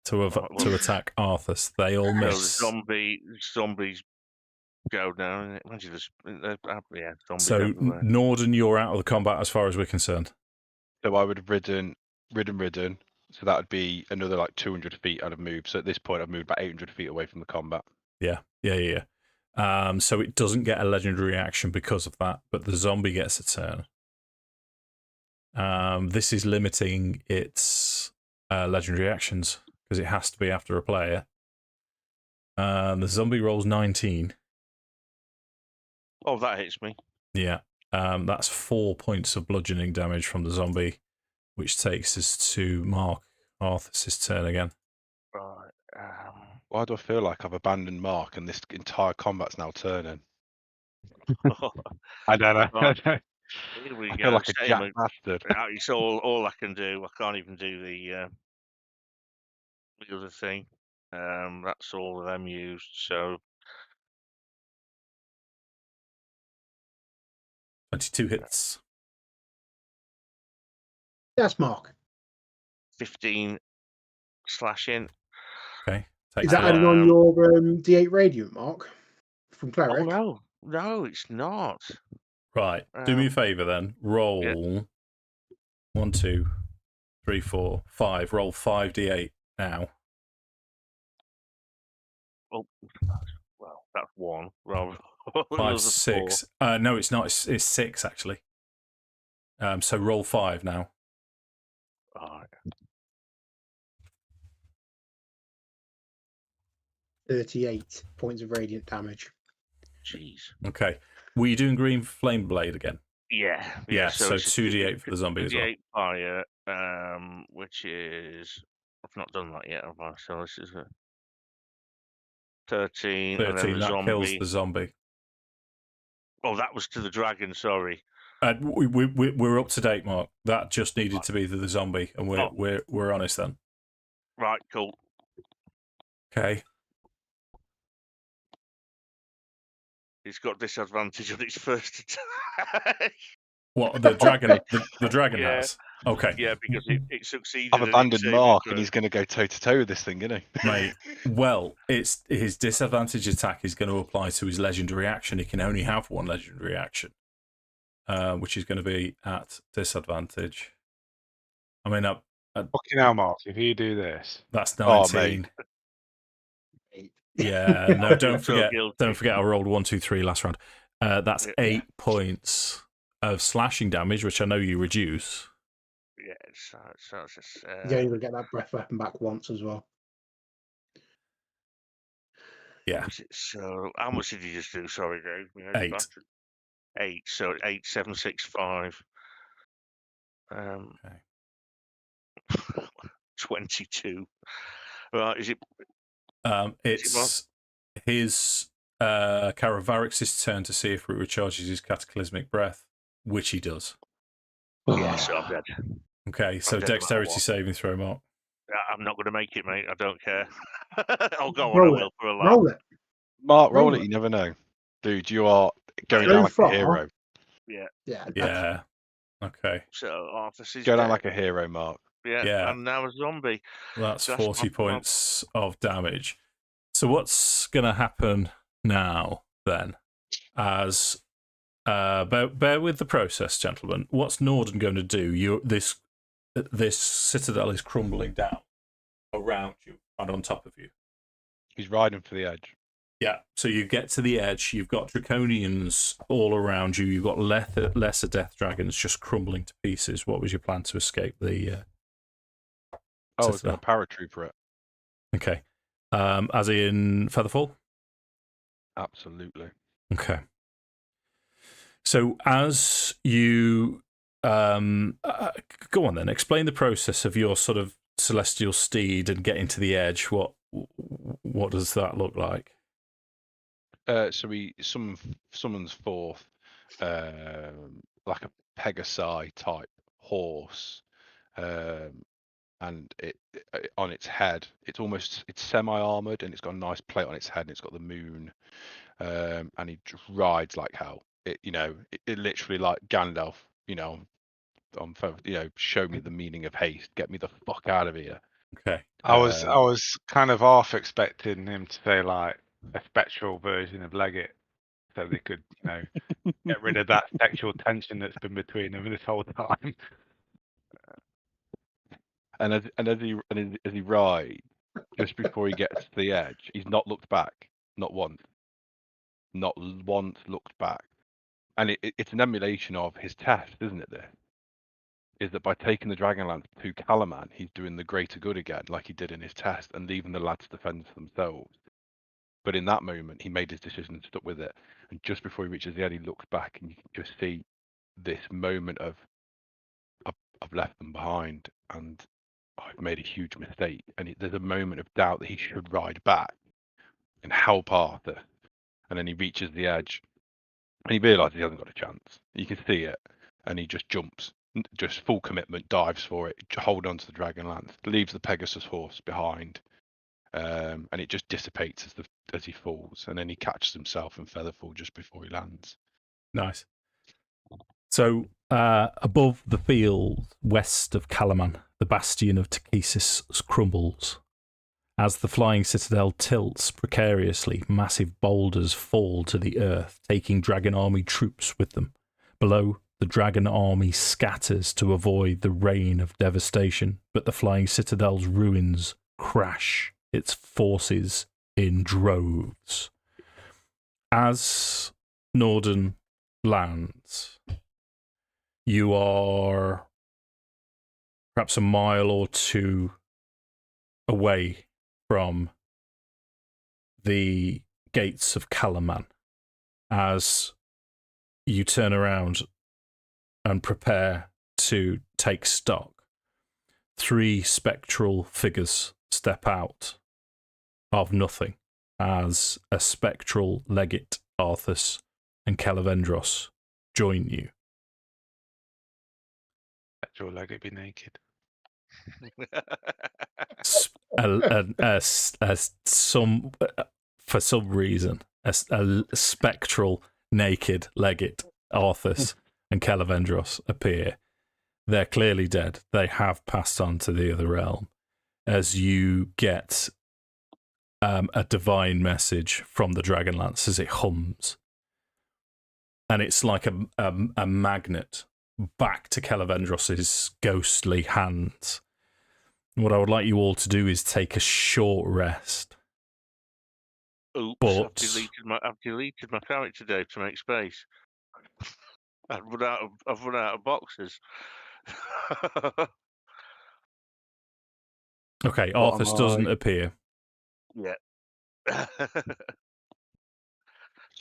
to attack Arthas. They all miss. So the zombies go down. Imagine this. Zombies So everywhere. Nordan, you're out of the combat as far as we're concerned. So I would have ridden. So that would be another like 200 feet I'd have moved. So at this point, I've moved about 800 feet away from the combat. Yeah. So it doesn't get a legendary reaction because of that, but the zombie gets a turn. This is limiting its legendary actions because it has to be after a player. The zombie rolls 19. Oh, that hits me. Yeah. That's 4 points of bludgeoning damage from the zombie, which takes us to Mark Arthas' turn again. Right. Why do I feel like I've abandoned Mark and this entire combat's now turning? I don't know. Right. Here we I go. feel like a Same jack bastard. It's all I can do. I can't even do the other thing. That's all of them used. So 22 hits. That's Mark. 15 slashing. Okay. Is that added on your D8 Radiant, Mark? From Cleric? Oh, no, it's not. Right. Do me a favour then. Roll 1, 2, 3, 4, 5. Roll 5d8 now. Oh, well, that's 1. Roll 5, 6. No, it's not. It's 6 actually. So roll 5 now. All right. 38 points of radiant damage. Jeez. Okay. Were you doing green flame blade again? Yeah. Yeah. So it's 2d8 for the zombie as well. 2d8 fire, which is I've not done that yet, have I? So this is a 13. 13. And then the That zombie. kills the zombie. Oh, that was to the dragon. Sorry. We're up to date, Mark. That just needed to be the zombie, and we're honest then. Right. Cool. Okay. It's got disadvantage on its first attack. What the dragon? The dragon has. Okay. Yeah, because it succeeded. I've at its abandoned saving Mark throw. and he's going to go toe to toe with this thing, isn't he? Mate, well, it's his disadvantage attack is going to apply to his legendary action. He can only have one legendary action, which is going to be at disadvantage. I mean, Fucking hell, Mark, if you do this. that's Oh, 19. Eight. Yeah, no, don't So forget. guilty. Don't forget, I rolled 1, 2, 3 last round. That's 8 points of slashing damage, which I know you reduce. Yeah, so it's just, You're only going to get that breath weapon back once as well. Yeah, So how much did you just do? Sorry, Dave. My head's 8. battered. 8. So 8, 7, 6, 5. Okay. 22. Right, is it It's his Caravarix's turn to see if it recharges his cataclysmic breath, which he does. Yeah, so I'm dead. Okay, so dead no matter dexterity what. saving throw, Mark. I'm not going to make it, mate. I don't care. I'll go on. I Roll will it. for a laugh. Roll it. Mark, roll Roll it. it. You never know, dude. You are going So down like far- a hero. Yeah. Yeah. Yeah. Okay. So Arthas is Go down dead. like a hero, Mark. Yeah. And now a zombie. That's So 40 points of damage. So what's going to happen now then? As bear with the process, gentlemen. What's Nordan going to do? This citadel is crumbling down around you and on top of you. He's riding for the edge. Yeah. So you get to the edge. You've got draconians all around you. You've got lesser death dragons just crumbling to pieces. What was your plan to escape the? Oh, it's Citadel? going to paratrooper it. Okay. As in Featherfall? Absolutely. Okay. So as you go on then, explain the process of your sort of celestial steed and getting to the edge. What does that look like? So he summons forth like a Pegasi type horse, and it on its head, it's semi-armored and it's got a nice plate on its head and it's got the moon, and he just rides like hell. It literally like Gandalf, show me the meaning of haste, get me the fuck out of here. Okay. I was kind of half expecting him to say like a spectral version of Leggit, so they could, get rid of that sexual tension that's been between them this whole time. And as he rides, just before he gets to the edge, he's not looked back, not once looked back. And it's an emulation of his test, isn't it? This is that by taking the Dragonlance to Calaman, he's doing the greater good again, like he did in his test, and leaving the lads to fend for themselves. But in that moment, he made his decision and stuck with it. And just before he reaches the end, he looks back, and you can just see this moment of, I've left them behind, and I've made a huge mistake. And there's a moment of doubt that he should ride back and help Arthur. And then he reaches the edge, and he realizes he hasn't got a chance. You can see it, and he just jumps, just full commitment, dives for it, hold on to the Dragonlance, leaves the Pegasus horse behind, and it just dissipates as he falls, and then he catches himself in Featherfall just before he lands. Nice. So above the field, west of Calaman, the bastion of Takesis crumbles. As the flying citadel tilts precariously, massive boulders fall to the earth, taking dragon army troops with them. Below, the dragon army scatters to avoid the rain of devastation, but the flying citadel's ruins crash its forces in droves. As Nordan lands, you are perhaps a mile or two away from the gates of Calaman. As you turn around and prepare to take stock, 3 spectral figures step out of nothing as a spectral Leggit, Arthas, and Kelevendros join you. Spectral Leggit be naked. For some reason, a spectral naked Leggit, Arthas, and Kelevendros appear. They're clearly dead. They have passed on to the other realm. As you get a divine message from the Dragonlance as it hums, and it's like a magnet back to Kelevendros's ghostly hands. What I would like you all to do is take a short rest. Oops, But I've deleted my character, Dave, to make space. I've run out of boxes. okay, What Arthas am doesn't I? appear. Yeah. So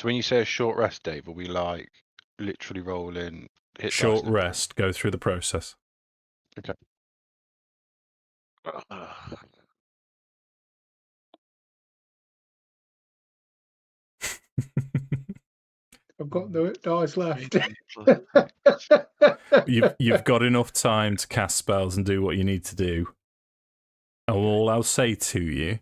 when you say a short rest, Dave, are we like literally rolling hit Short dice and stuff? rest, go through the process. Okay. I've got the dice left. You've got enough time to cast spells and do what you need to do. And all I'll say to you,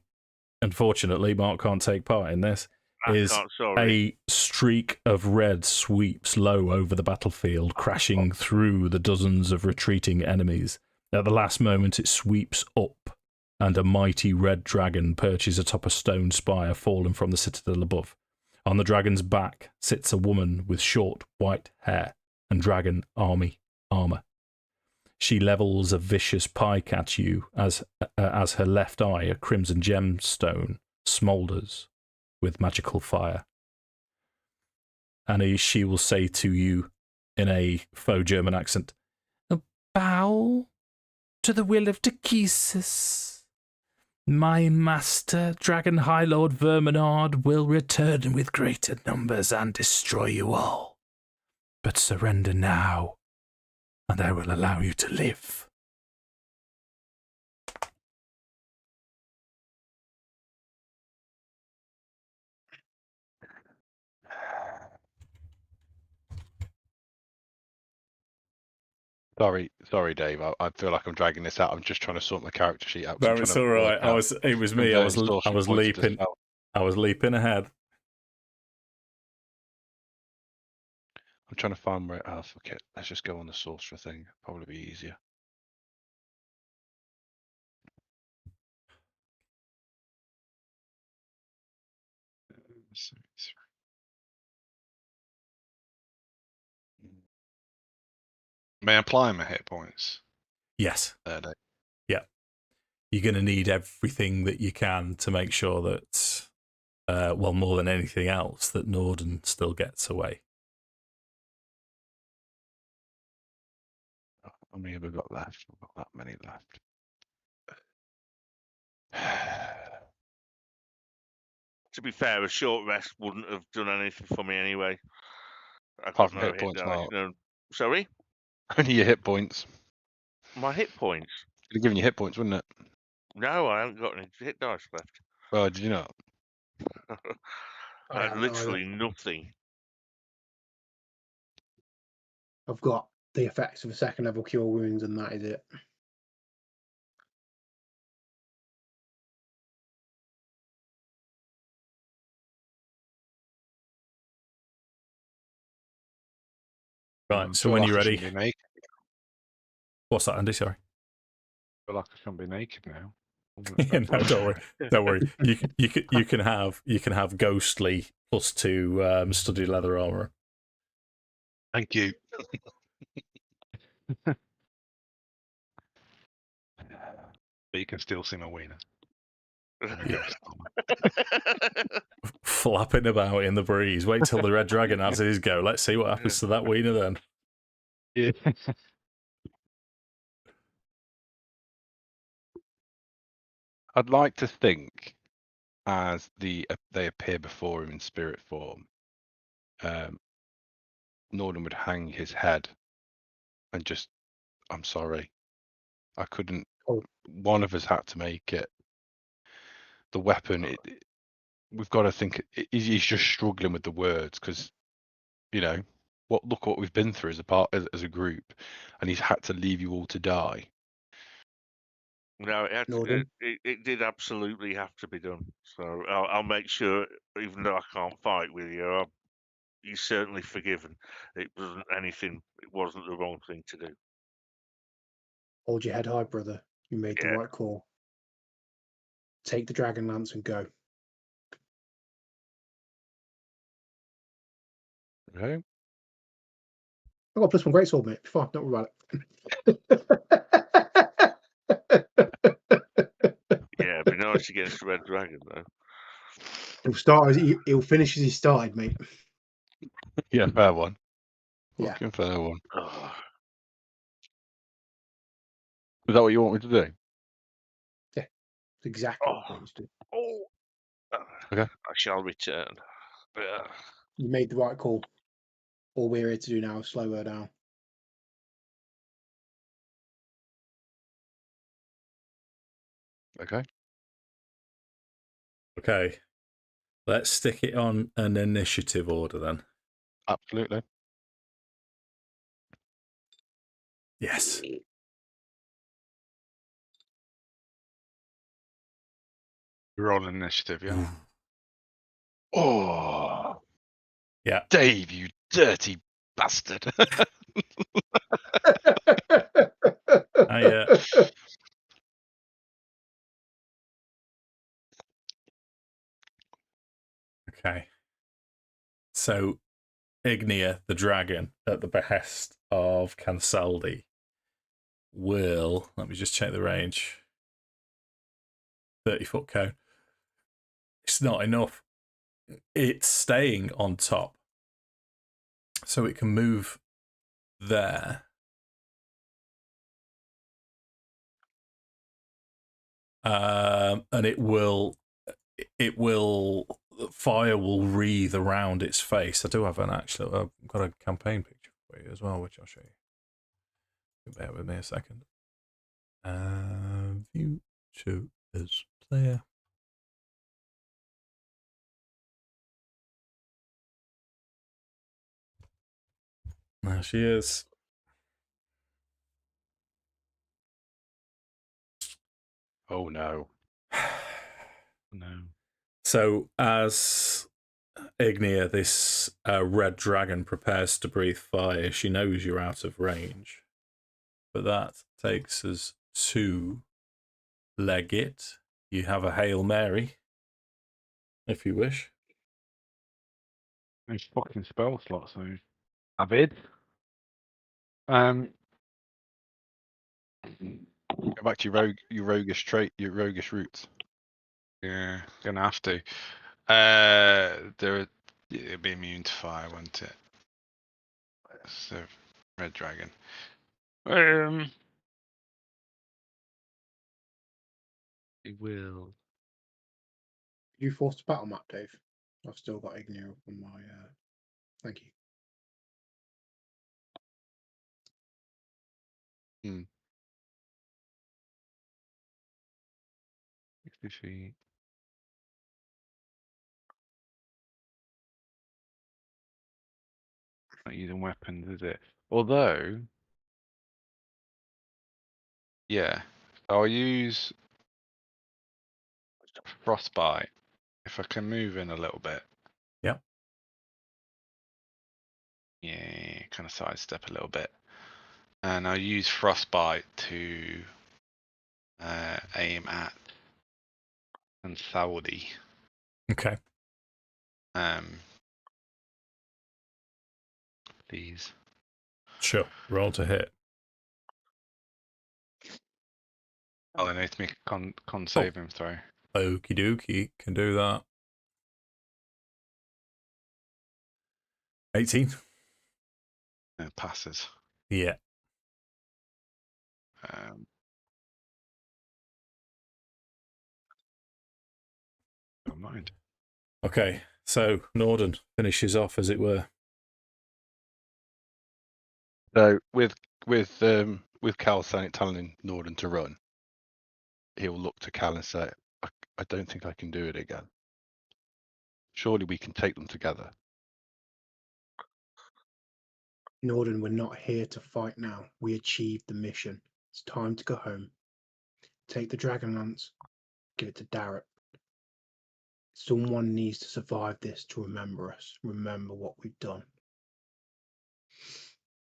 unfortunately, Mark can't take part in this, is sorry. a streak of red sweeps low over the battlefield, crashing through the dozens of retreating enemies. At the last moment, it sweeps up, and a mighty red dragon perches atop a stone spire fallen from the citadel above. On the dragon's back sits a woman with short white hair and dragon armor. She levels a vicious pike at you as her left eye, a crimson gemstone, smoulders with magical fire. And she will say to you in a faux German accent, "Bow to the will of Dekesis. My master, Dragon High Lord Verminard, will return with greater numbers and destroy you all. But surrender now, and I will allow you to live." Sorry, Dave. I feel like I'm dragging this out. I'm just trying to sort my character sheet out. No, it's all right. It was me. I was leaping. I was leaping ahead. I'm trying to find where. Oh, fuck it. Let's just go on the sorcerer thing. Probably be easier. May I apply my hit points? Yes. Dave? Yeah. You're going to need everything that you can to make sure that, well, more than anything else, that Nordan still gets away. How many have we got left? We've got that many left. To be fair, a short rest wouldn't have done anything for me anyway. I Apart got from no hit hit points, dice. Mark. No. Sorry? Only your hit points. My hit points? Could have given you hit points, wouldn't it? No, I haven't got any hit dice left. Oh, did you not? I had literally nothing. I've got the effects of a second level cure wounds, and that is it. Right, so when you're ready. Naked. What's that, Andy? Sorry. I feel like I can't be naked now. No, don't worry. Don't worry. You can have ghostly +2 studded leather armor. Thank you. But you can still see my wiener. Flapping about in the breeze. Wait till the red dragon has his go. Let's see what happens to that wiener then. Yeah. I'd like to think, as they appear before him in spirit form, Nordan would hang his head and just, "I'm sorry, I couldn't. Oh. One of us had to make it. The weapon, we've got to think. He's just struggling with the words because, look what we've been through as a group, and he's had to leave you all to die." No, it did absolutely have to be done. So I'll make sure, even though I can't fight with you, you're certainly forgiven. It wasn't anything. It wasn't the wrong thing to do. Hold your head high, brother. You made the right call. Take the Dragonlance and go. Okay. I got +1 greatsword, mate. Be fine. Don't worry about it. Yeah, it'd be nice against the red dragon, though. He'll finish as he started, mate. Yeah, fair one. Yeah. Fucking fair one. Oh. Is that what you want me to do? Yeah, exactly what I want you to do. Oh. I shall return. You made the right call. All we're here to do now is slow her down. Okay. Okay. Let's stick it on an initiative order then. Absolutely. Yes. Roll an initiative, yeah. Oh, Yeah. Dave, you dirty bastard. Okay. So, Ignia, the dragon, at the behest of Cansaldi, will, let me just check the range, 30-foot cone. It's not enough. It's staying on top. So it can move there. And it will, fire will wreathe around its face. I do have I've got a campaign picture for you as well, which I'll show you. Bear with me a second. View to as player. There she is. Oh no. No. So as Ignia, this red dragon, prepares to breathe fire, she knows you're out of range. But that takes us to Leggit. You have a Hail Mary, if you wish. Those fucking spell slots, so Avid. Go back to your roguish trait, your roguish roots. Yeah, gonna have to. It'd be immune to fire, wouldn't it? So, red dragon. It will. You forced a battle map, Dave. I've still got Ignia up on my. Thank you. 60 feet. Not using weapons, is it? Although, yeah, I'll use frostbite if I can move in a little bit. Yep. Yeah, kind of sidestep a little bit, and I'll use frostbite to aim at Saudi. Okay. Please. Sure. Roll to hit. Oh, I need to make a con saving throw. Okie dokie. Can do that. 18. It passes. Yeah. Never mind. Okay. So Nordan finishes off, as it were. So with Cal telling Nordan to run, he'll look to Cal and say, I don't think I can do it again. Surely we can take them together. Nordan, we're not here to fight now. We achieved the mission. It's time to go home. Take the Dragonlance. Give it to Darrett. Someone needs to survive this to remember us. Remember what we've done.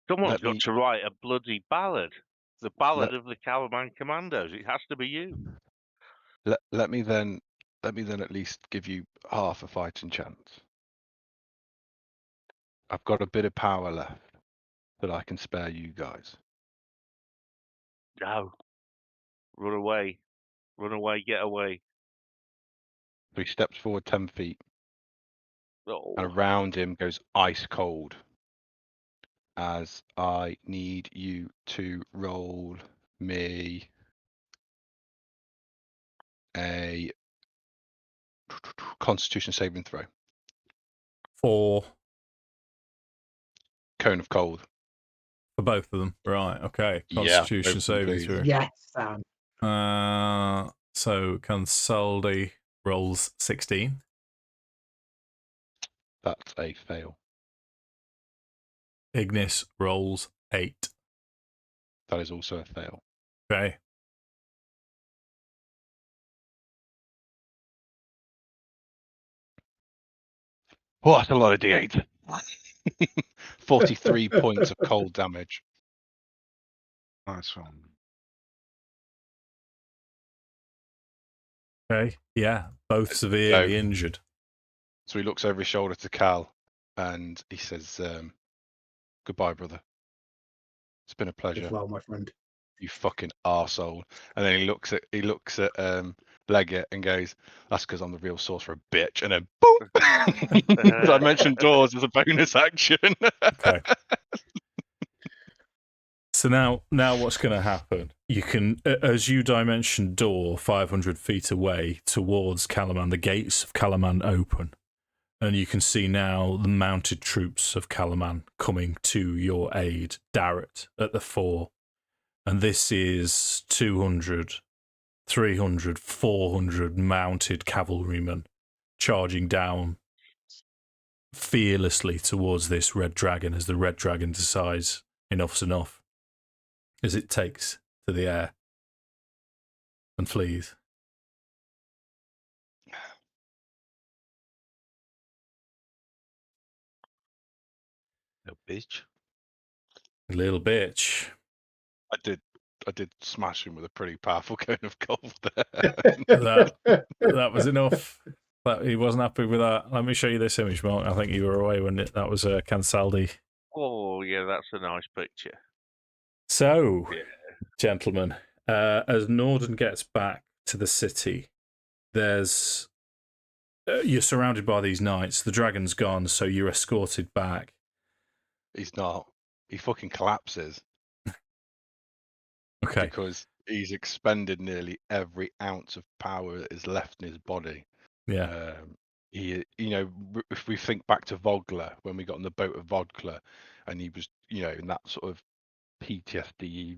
Someone's got to write a bloody ballad. The ballad of the Caliban Commandos. It has to be you. Let me then at least give you half a fighting chance. I've got a bit of power left that I can spare you guys. No. Run away. Run away, get away. So he steps forward 10 feet. Oh. And around him goes ice cold. As I need you to roll me Constitution saving throw. For Cone of cold. both of them. Right, okay. Yeah, Constitution both of them, saving please. throw. Yes, Sam. So Consoldi rolls 16. That's a fail. Ignis rolls 8. That is also a fail. Okay. Oh, that's a lot of D8. 43 points of cold damage. Nice one. Okay. Yeah. Both severely injured. So he looks over his shoulder to Cal and he says, goodbye, brother. It's been a pleasure. As well, my friend. You fucking arsehole. And then he looks at Leggit and goes, that's because I'm the real sorcerer, bitch. And then boop. So I mentioned doors as a bonus action. Okay. So now what's going to happen? You can, as you dimension door 500 feet away towards Calaman, the gates of Calaman open, and you can see now the mounted troops of Calaman coming to your aid. Darrett at the fore, and this is 200, 300, 400 mounted cavalrymen charging down fearlessly towards this red dragon as the red dragon decides enough's enough, as it takes to the air and flees. Little bitch. Little bitch. I did smash him with a pretty powerful cone of cold there. That was enough. He wasn't happy with that. Let me show you this image, Mark. I think you were away when that was Cansaldi. Oh, yeah, that's a nice picture. So, Yeah. gentlemen, as Nordan gets back to the city, there's you're surrounded by these knights. The dragon's gone, so you're escorted back. He's not. He fucking collapses. Okay. Because he's expended nearly every ounce of power that is left in his body. Yeah. If we think back to Vogler, when we got on the boat of Vogler, and he was, in that sort of PTSD,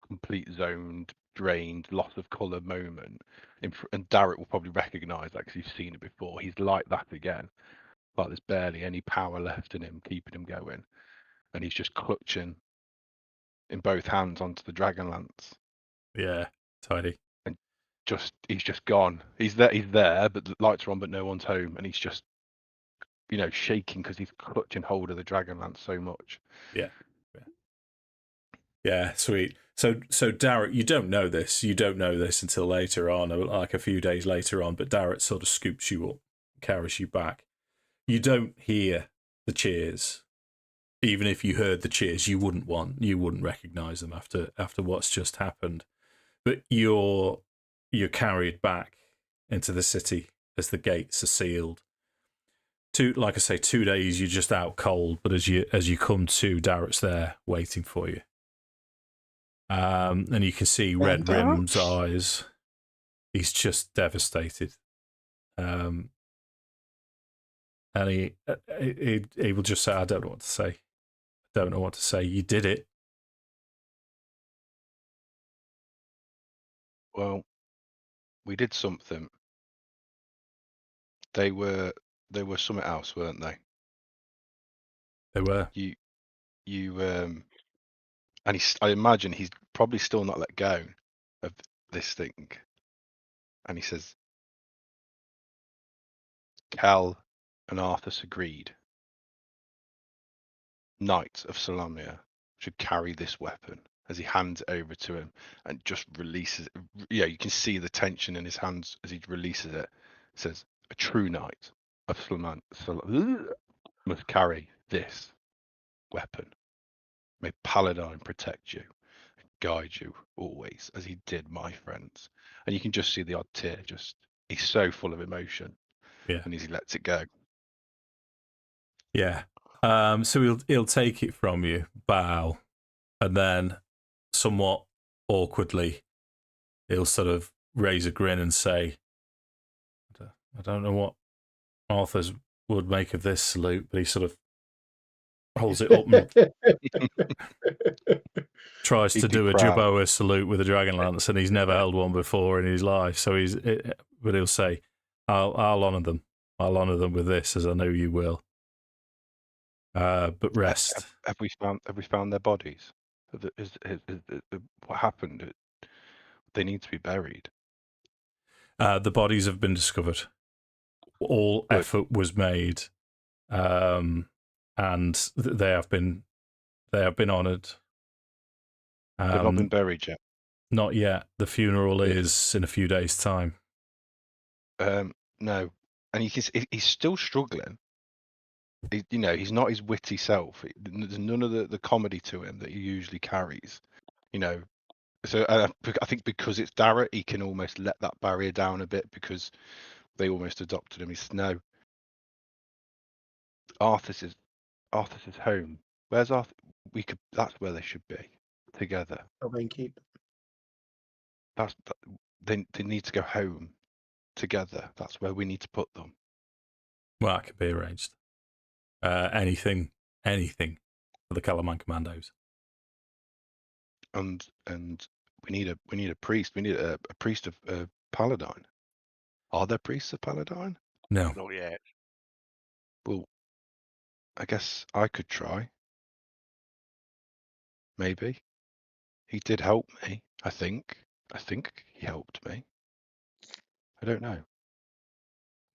complete zoned, drained, loss of colour moment, and Darrett will probably recognise that because he's seen it before. He's like that again, like there's barely any power left in him, keeping him going, and he's just clutching in both hands onto the Dragonlance. Yeah. Tidy. He's just gone. He's there, but the lights are on, but no one's home, and he's just, shaking because he's clutching hold of the Dragonlance so much. Yeah, sweet. So Darrett, you don't know this. You don't know this until later on, like a few days later on. But Darrett sort of scoops you up, carries you back. You don't hear the cheers. Even if you heard the cheers, you wouldn't recognise them after what's just happened. But you're carried back into the city as the gates are sealed. Like I say, 2 days you're just out cold, but as you come to, Darrett's there waiting for you. And you can see Red Rim's eyes. He's just devastated. And he will just say, I don't know what to say. Don't know what to say. You did it. Well, we did something. They were something else, weren't they? They were. And I imagine he's probably still not let go of this thing. And he says, Cal and Arthas agreed. Knight of Solamnia should carry this weapon, as he hands it over to him and just releases it. Yeah, you can see the tension in his hands as he releases it. It says, a true knight of Solamnia must carry this weapon. May Paladin protect you and guide you always, as he did my friends. And you can just see the odd tear. He's so full of emotion. Yeah. And as he lets it go. Yeah. So he'll take it from you, bow, and then somewhat awkwardly, he'll sort of raise a grin and say, I don't know Arthas would make of this salute, but he sort of holds it up and tries He'd to be do a proud. Jerboa salute with a Dragonlance, and he's never held one before in his life. So but he'll say, "I'll honour them. I'll honour them with this, as I know you will. But rest." Have we found their bodies? What happened? They need to be buried. The bodies have been discovered. All Good. effort was made, and they have been honoured. They've not been buried yet. Not yet. The funeral Good. is in a few days' time. No, and he's still struggling. He's not his witty self. There's none of the comedy to him that he usually carries. So I think because it's Darrett, he can almost let that barrier down a bit because they almost adopted him. He's no. Arthas is home. Where's Arthas? That's where they should be together. Keep. They need to go home together. That's where we need to put them. Well, that could be arranged. Anything for the Calaman Commandos. And we need a priest. We need a priest of Paladin. Are there priests of Paladin? No. Not yet. Well, I guess I could try. Maybe. He did help me, I think. I think he helped me. I don't know.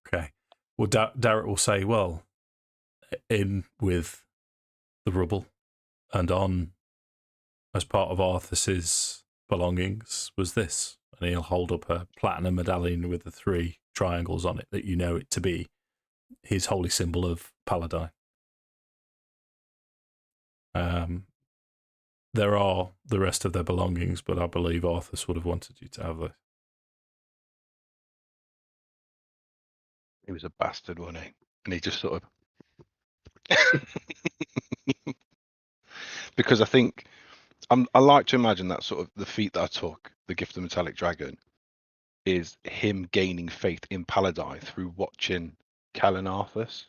Okay. Well, Darrett will say, well, in with the rubble and on as part of Arthas's belongings was this. And he'll hold up a platinum medallion with the 3 triangles on it that you know it to be his holy symbol of Paladin. There are the rest of their belongings, but I believe Arthas would have wanted you to have this. He was a bastard, wasn't he? And he just sort of... Because I think... I like to imagine that sort of the feat that I took, the Gift of the Metallic Dragon, is him gaining faith in Paladin through watching Kel and Arthas.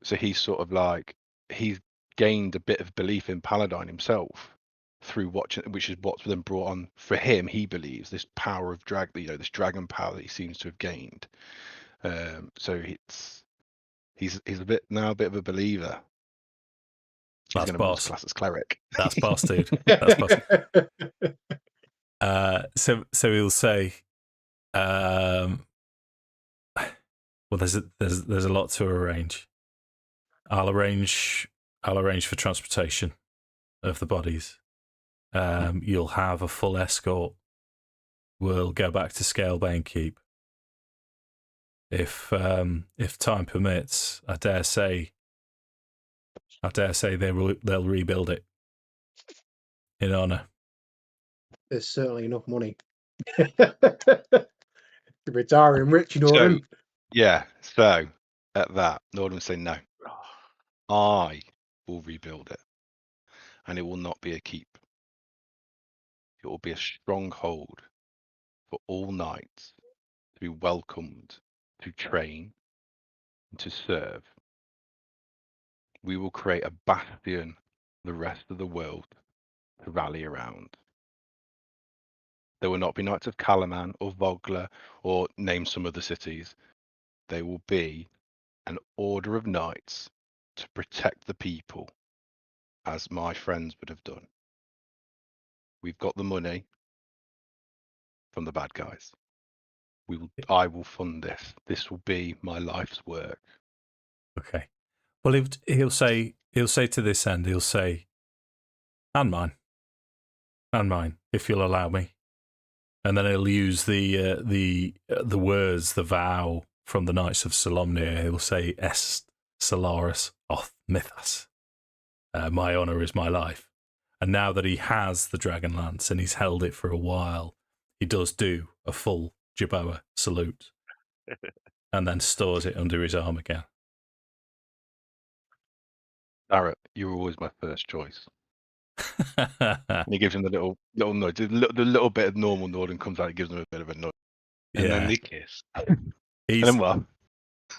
So he's sort of like... He's gained a bit of belief in Paladin himself through watching, which is what's then brought on for him. He believes this power of this dragon power that he seems to have gained. So he's a bit of a believer. He's That's going to move to boss. class as cleric. That's boss, dude. That's boss. So he'll say, well, there's a lot to arrange. I'll arrange for transportation of the bodies. You'll have a full escort. We'll go back to Scalebane Keep. If time permits, I dare say they'll rebuild it in honor. There's certainly enough money. Retiring rich, Nordan. So at that, Nordan would say no. I will rebuild it, and it will not be a keep. It will be a stronghold for all knights to be welcomed, to train, and to serve. We will create a bastion for the rest of the world to rally around. There will not be Knights of Kalaman or Vogler or name some other cities. They will be an order of knights to protect the people, as my friends would have done. We've got the money from the bad guys. I will fund this. This will be my life's work. Okay. Well, he'll say to this end, he'll say, and mine, if you'll allow me. And then he'll use the words, the vow from the Knights of Solamnia. He'll say, Est Solaris Oth Mythos. My honour is my life. And now that he has the Dragonlance and he's held it for a while, he does do a full Jerboa salute and then stores it under his arm again. Barrett, you were always my first choice. And he gives him the little nudge. The little bit of normal nod and comes out. He gives him a bit of a nod, and then they kiss. And then what?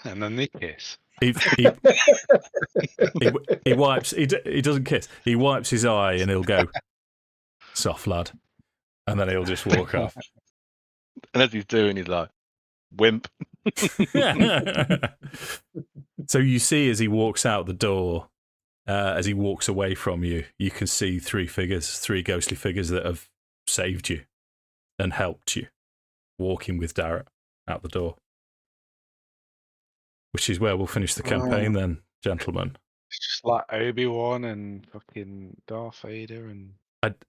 And then they kiss. He wipes. He doesn't kiss. He wipes his eye and he'll go, "Soft lad," and then he'll just walk off. And as he's doing, he's like, "Wimp." So you see as he walks out the door, as he walks away from you, you can see three ghostly figures that have saved you and helped you, walking with Darrett out the door. Which is where we'll finish the campaign then, gentlemen. It's just like Obi-Wan and fucking Darth Vader and...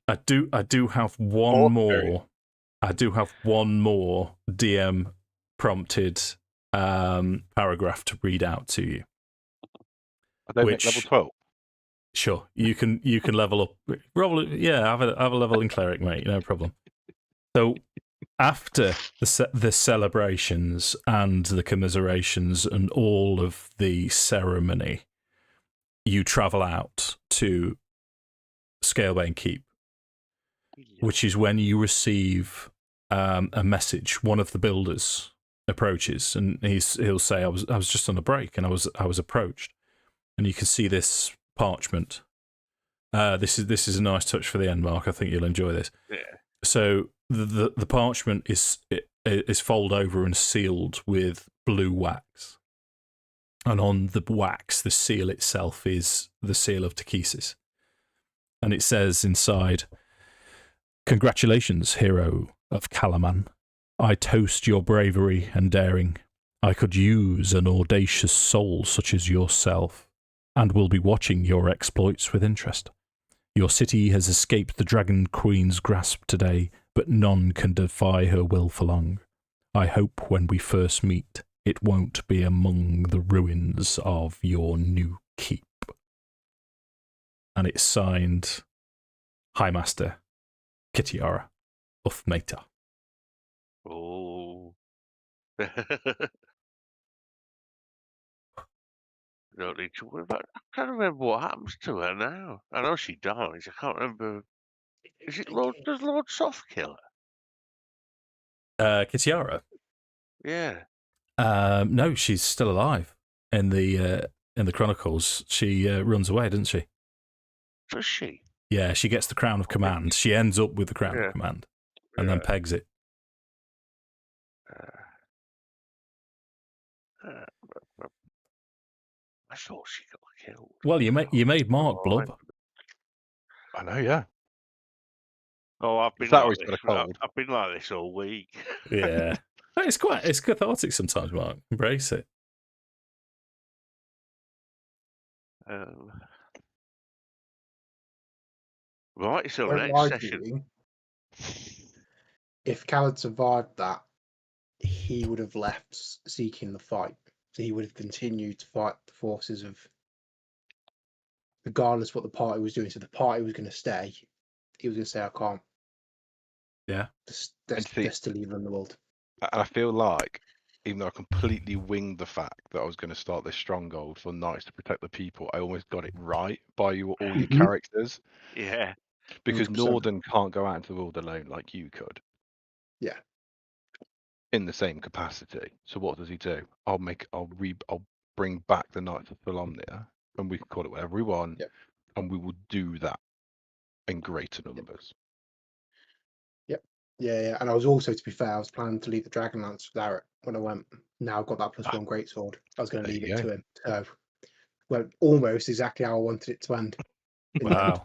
I do have one more. I do have one more DM prompted paragraph to read out to you. I don't think level 12. Sure, you can level up. Have a level in cleric, mate. No problem. So after the celebrations and the commiserations and all of the ceremony, you travel out to Scalebane Keep, which is when you receive a message. One of the builders approaches, and he'll say, "I was just on a break, and I was approached," and you can see this parchment. This is a nice touch for the end, Mark. I think you'll enjoy this. Yeah. So the parchment is folded over and sealed with blue wax, and on the wax, the seal itself is the seal of Takesis, and it says inside, "Congratulations, hero of Calaman. I toast your bravery and daring. I could use an audacious soul such as yourself, and will be watching your exploits with interest. Your city has escaped the Dragon Queen's grasp today, but none can defy her will for long. I hope when we first meet, it won't be among the ruins of your new keep." And it's signed High Master Kitiara of Meta. Oh. Don't need to worry about it. I can't remember what happens to her now. I know she dies. I can't remember. Is it Lord? Does Lord Soft kill her? Kitiara? Yeah. No, she's still alive in the Chronicles. She runs away, doesn't she? Does she? Yeah, she gets the Crown of Command. She ends up with the Crown of Command and then pegs it. I thought she got killed. Well, you made Mark blub. I know, yeah. Oh, I've been that like he's this. got a cold? I've been like this all week. Yeah. It's cathartic sometimes, Mark. Embrace it. Right, so Don't next lie to session. you. If Cal had survived that, he would have left seeking the fight. So he would have continued to fight the forces of, regardless what the party was doing. So the party was going to stay. He was going to say, "I can't." Yeah. Just to leave in the world. And I feel like, even though I completely winged the fact that I was going to start this stronghold for knights to protect the people, I almost got it right by all your characters. Yeah. Because 100%. Nordan can't go out into the world alone like you could. Yeah. In the same capacity. So what does he do? I'll bring back the Knights of Solamnia, and we can call it whatever we want, and we will do that in greater numbers. Yeah. And I was also, to be fair, I was planning to leave the Dragonlance with Arrett when I went. Now I've got that +1 greatsword. I was going to leave it to him. So, well, almost exactly how I wanted it to end. Wow.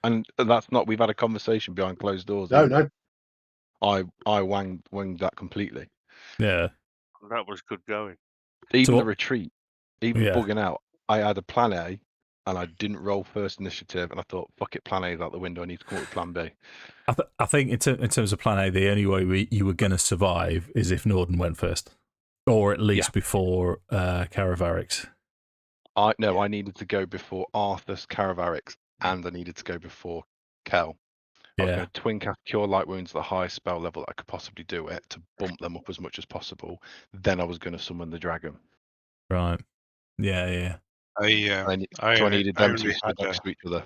And that's not. We've had a conversation behind closed doors. No. I winged that completely. Yeah. That was good going. Even the retreat, even Yeah. bugging out. I had a plan A, and I didn't roll first initiative, and I thought, fuck it, plan A is out the window. I need to come up with plan B. I think in terms of plan A, the only way you were going to survive is if Nordan went first, or at least before Caravarix. I needed to go before Arthas, Caravarix, and I needed to go before Kel. I was going to twin cast Cure Light Wounds at the highest spell level that I could possibly do it to bump them up as much as possible. Then I was going to summon the dragon. Right. Yeah. I needed them to sit next to each other.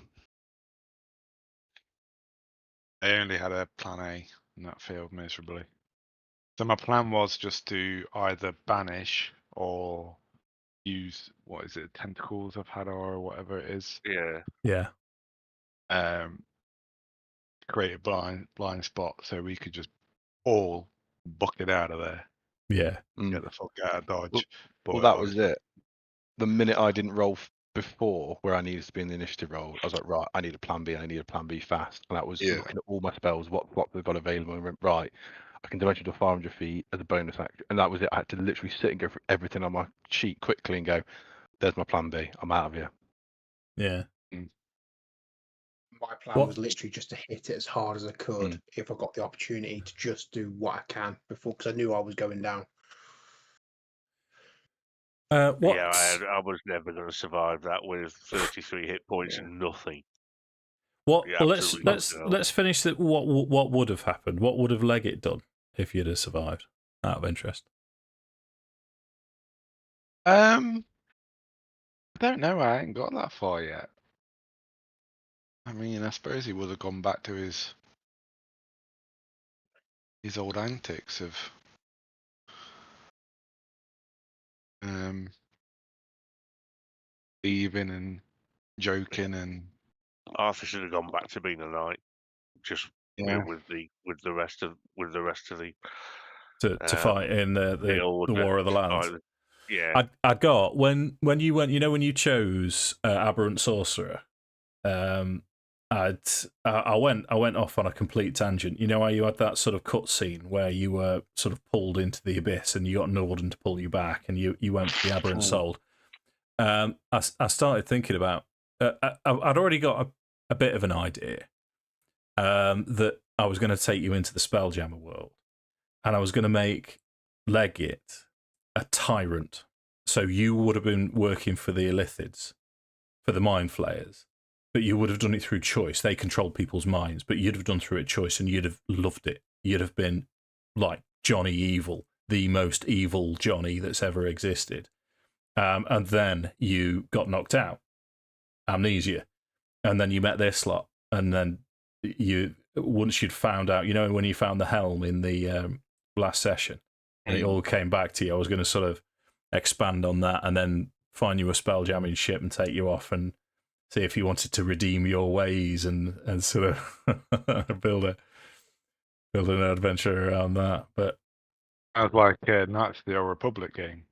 I only had a plan A, and that failed miserably. So my plan was just to either banish or use what is it, tentacles of Hadar or whatever it is. Yeah. Yeah. Create a blind spot so we could just all bucket out of there, Yeah. get the fuck out of Dodge. Well, that was it. The minute I didn't roll before where I needed to be in the initiative roll, I was like, right, I need a plan B and I need a plan B fast. And that was looking at all my spells, what they've got available, and went, right, I can dimension to 500 feet as a bonus action. And that was it. I had to literally sit and go through everything on my sheet quickly and go, there's my plan B. I'm out of here. Yeah. My plan was literally just to hit it as hard as I could if I got the opportunity to just do what I can before, because I knew I was going down. What? Yeah, I was never going to survive that with 33 hit points and nothing. What? Yeah, Well, absolutely let's finish that. What would have happened? What would have Leggit done if you'd have survived? Out of interest. I don't know. I ain't got that far yet. I mean, I suppose he would have gone back to his old antics of thieving and joking and. Arthas should have gone back to being a knight, just with the rest of the to fight in the War of the Lands. Yeah, I got when you went. You know, when you chose Aberrant Sorcerer, I went off on a complete tangent. You know how you had that sort of cutscene where you were sort of pulled into the abyss and you got Nordan to pull you back, and you went for the Aberrant Soul. I started thinking about. I'd already got a bit of an idea that I was going to take you into the Spelljammer world, and I was going to make Leggit a tyrant. So you would have been working for the Illithids, for the Mind Flayers, but you would have done it through choice. They control people's minds, but you'd have done through it choice, and you'd have loved it. You'd have been like Johnny Evil, the most evil Johnny that's ever existed. And then you got knocked out, amnesia, and then you met this lot, and then once you'd found out, you know, when you found the helm in the last session, and it all came back to you, I was going to sort of expand on that, and then find you a spelljamming ship and take you off and see if you wanted to redeem your ways and sort of build an adventure around that. But Sounds like Knights of the Old Republic game.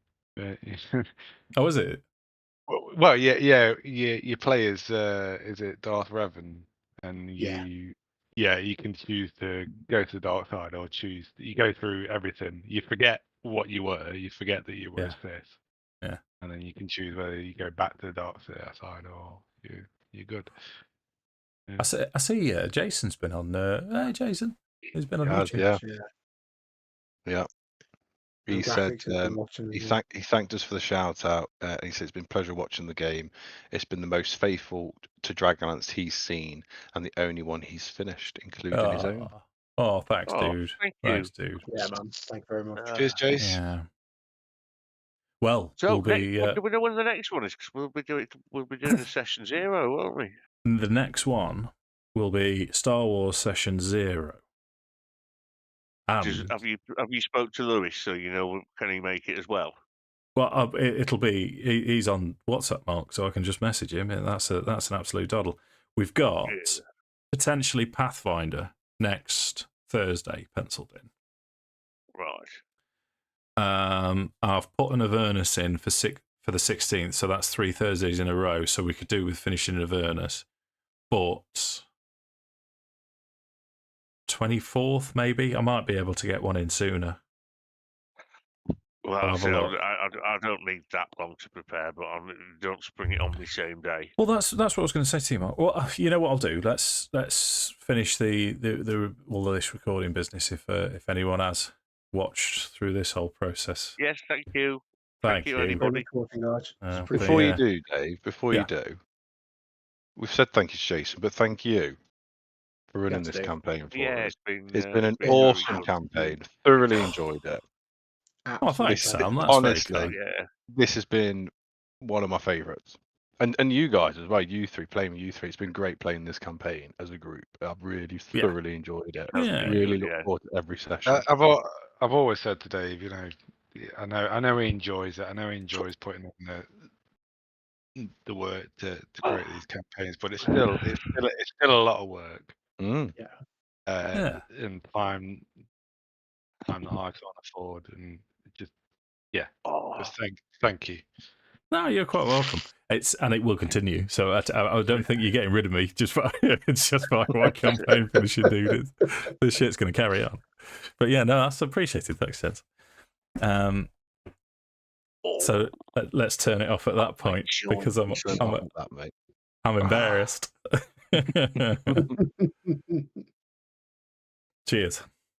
oh, is it? Well, yeah. You play as is it Darth Revan, and you can choose to go to the dark side or choose. You go through everything. You forget what you were. You forget that you were Sith. Yeah. And then you can choose whether you go back to the dark side or you're good. Yeah. I see. Jason's been on. Hey, Jason. He's been on YouTube. Yeah. He said he thanked us for the shout out. He said it's been a pleasure watching the game. It's been the most faithful to Dragonlance he's seen, and the only one he's finished, including his own. Oh, thanks, dude. Thanks, dude. Yeah, man. Thank you very much. Cheers, Jace. Yeah. Well, so we'll be. do we know when the next one is? Because we'll be doing the session 0, won't we? The next one will be Star Wars Session 0. Have you spoke to Lewis, so you know, can he make it as well? Well, it'll be he's on WhatsApp, Mark, so I can just message him. That's an absolute doddle. We've got potentially Pathfinder next Thursday penciled in. Right. I've put an Avernus in for the 16th, so that's 3 Thursdays in a row. So we could do with finishing Avernus, but 24th maybe I might be able to get one in sooner. Well, I don't need that long to prepare, but don't spring it on me same day. Well, that's what I was going to say to you, Mark. Well, you know what I'll do. Let's finish the all of this recording business if anyone has watched through this whole process. Yes, thank you. Thank you. Anybody. Before you do, Dave, you do, we've said thank you to Jason, but thank you for running this campaign for us. It's been an awesome campaign. Thoroughly enjoyed it. Oh, thanks, Sam. That's honestly, very kind. This has been one of my favourites. And you guys as well, you three, playing with you three, it's been great playing this campaign as a group. I've really thoroughly enjoyed it. Yeah. Really look forward to every session. I've always said to Dave, I know he enjoys it. I know he enjoys putting in the work to create these campaigns, but it's still a lot of work. Mm. Yeah. In time that I can't afford, and just thank you. No, you're quite welcome. And it will continue. So I don't think you're getting rid of me just for it's just for one campaign finishing, dude. This shit's going to carry on. But yeah, no, that's appreciated. Thanks, Jens. So let's turn it off at that point because I'm embarrassed. Cheers.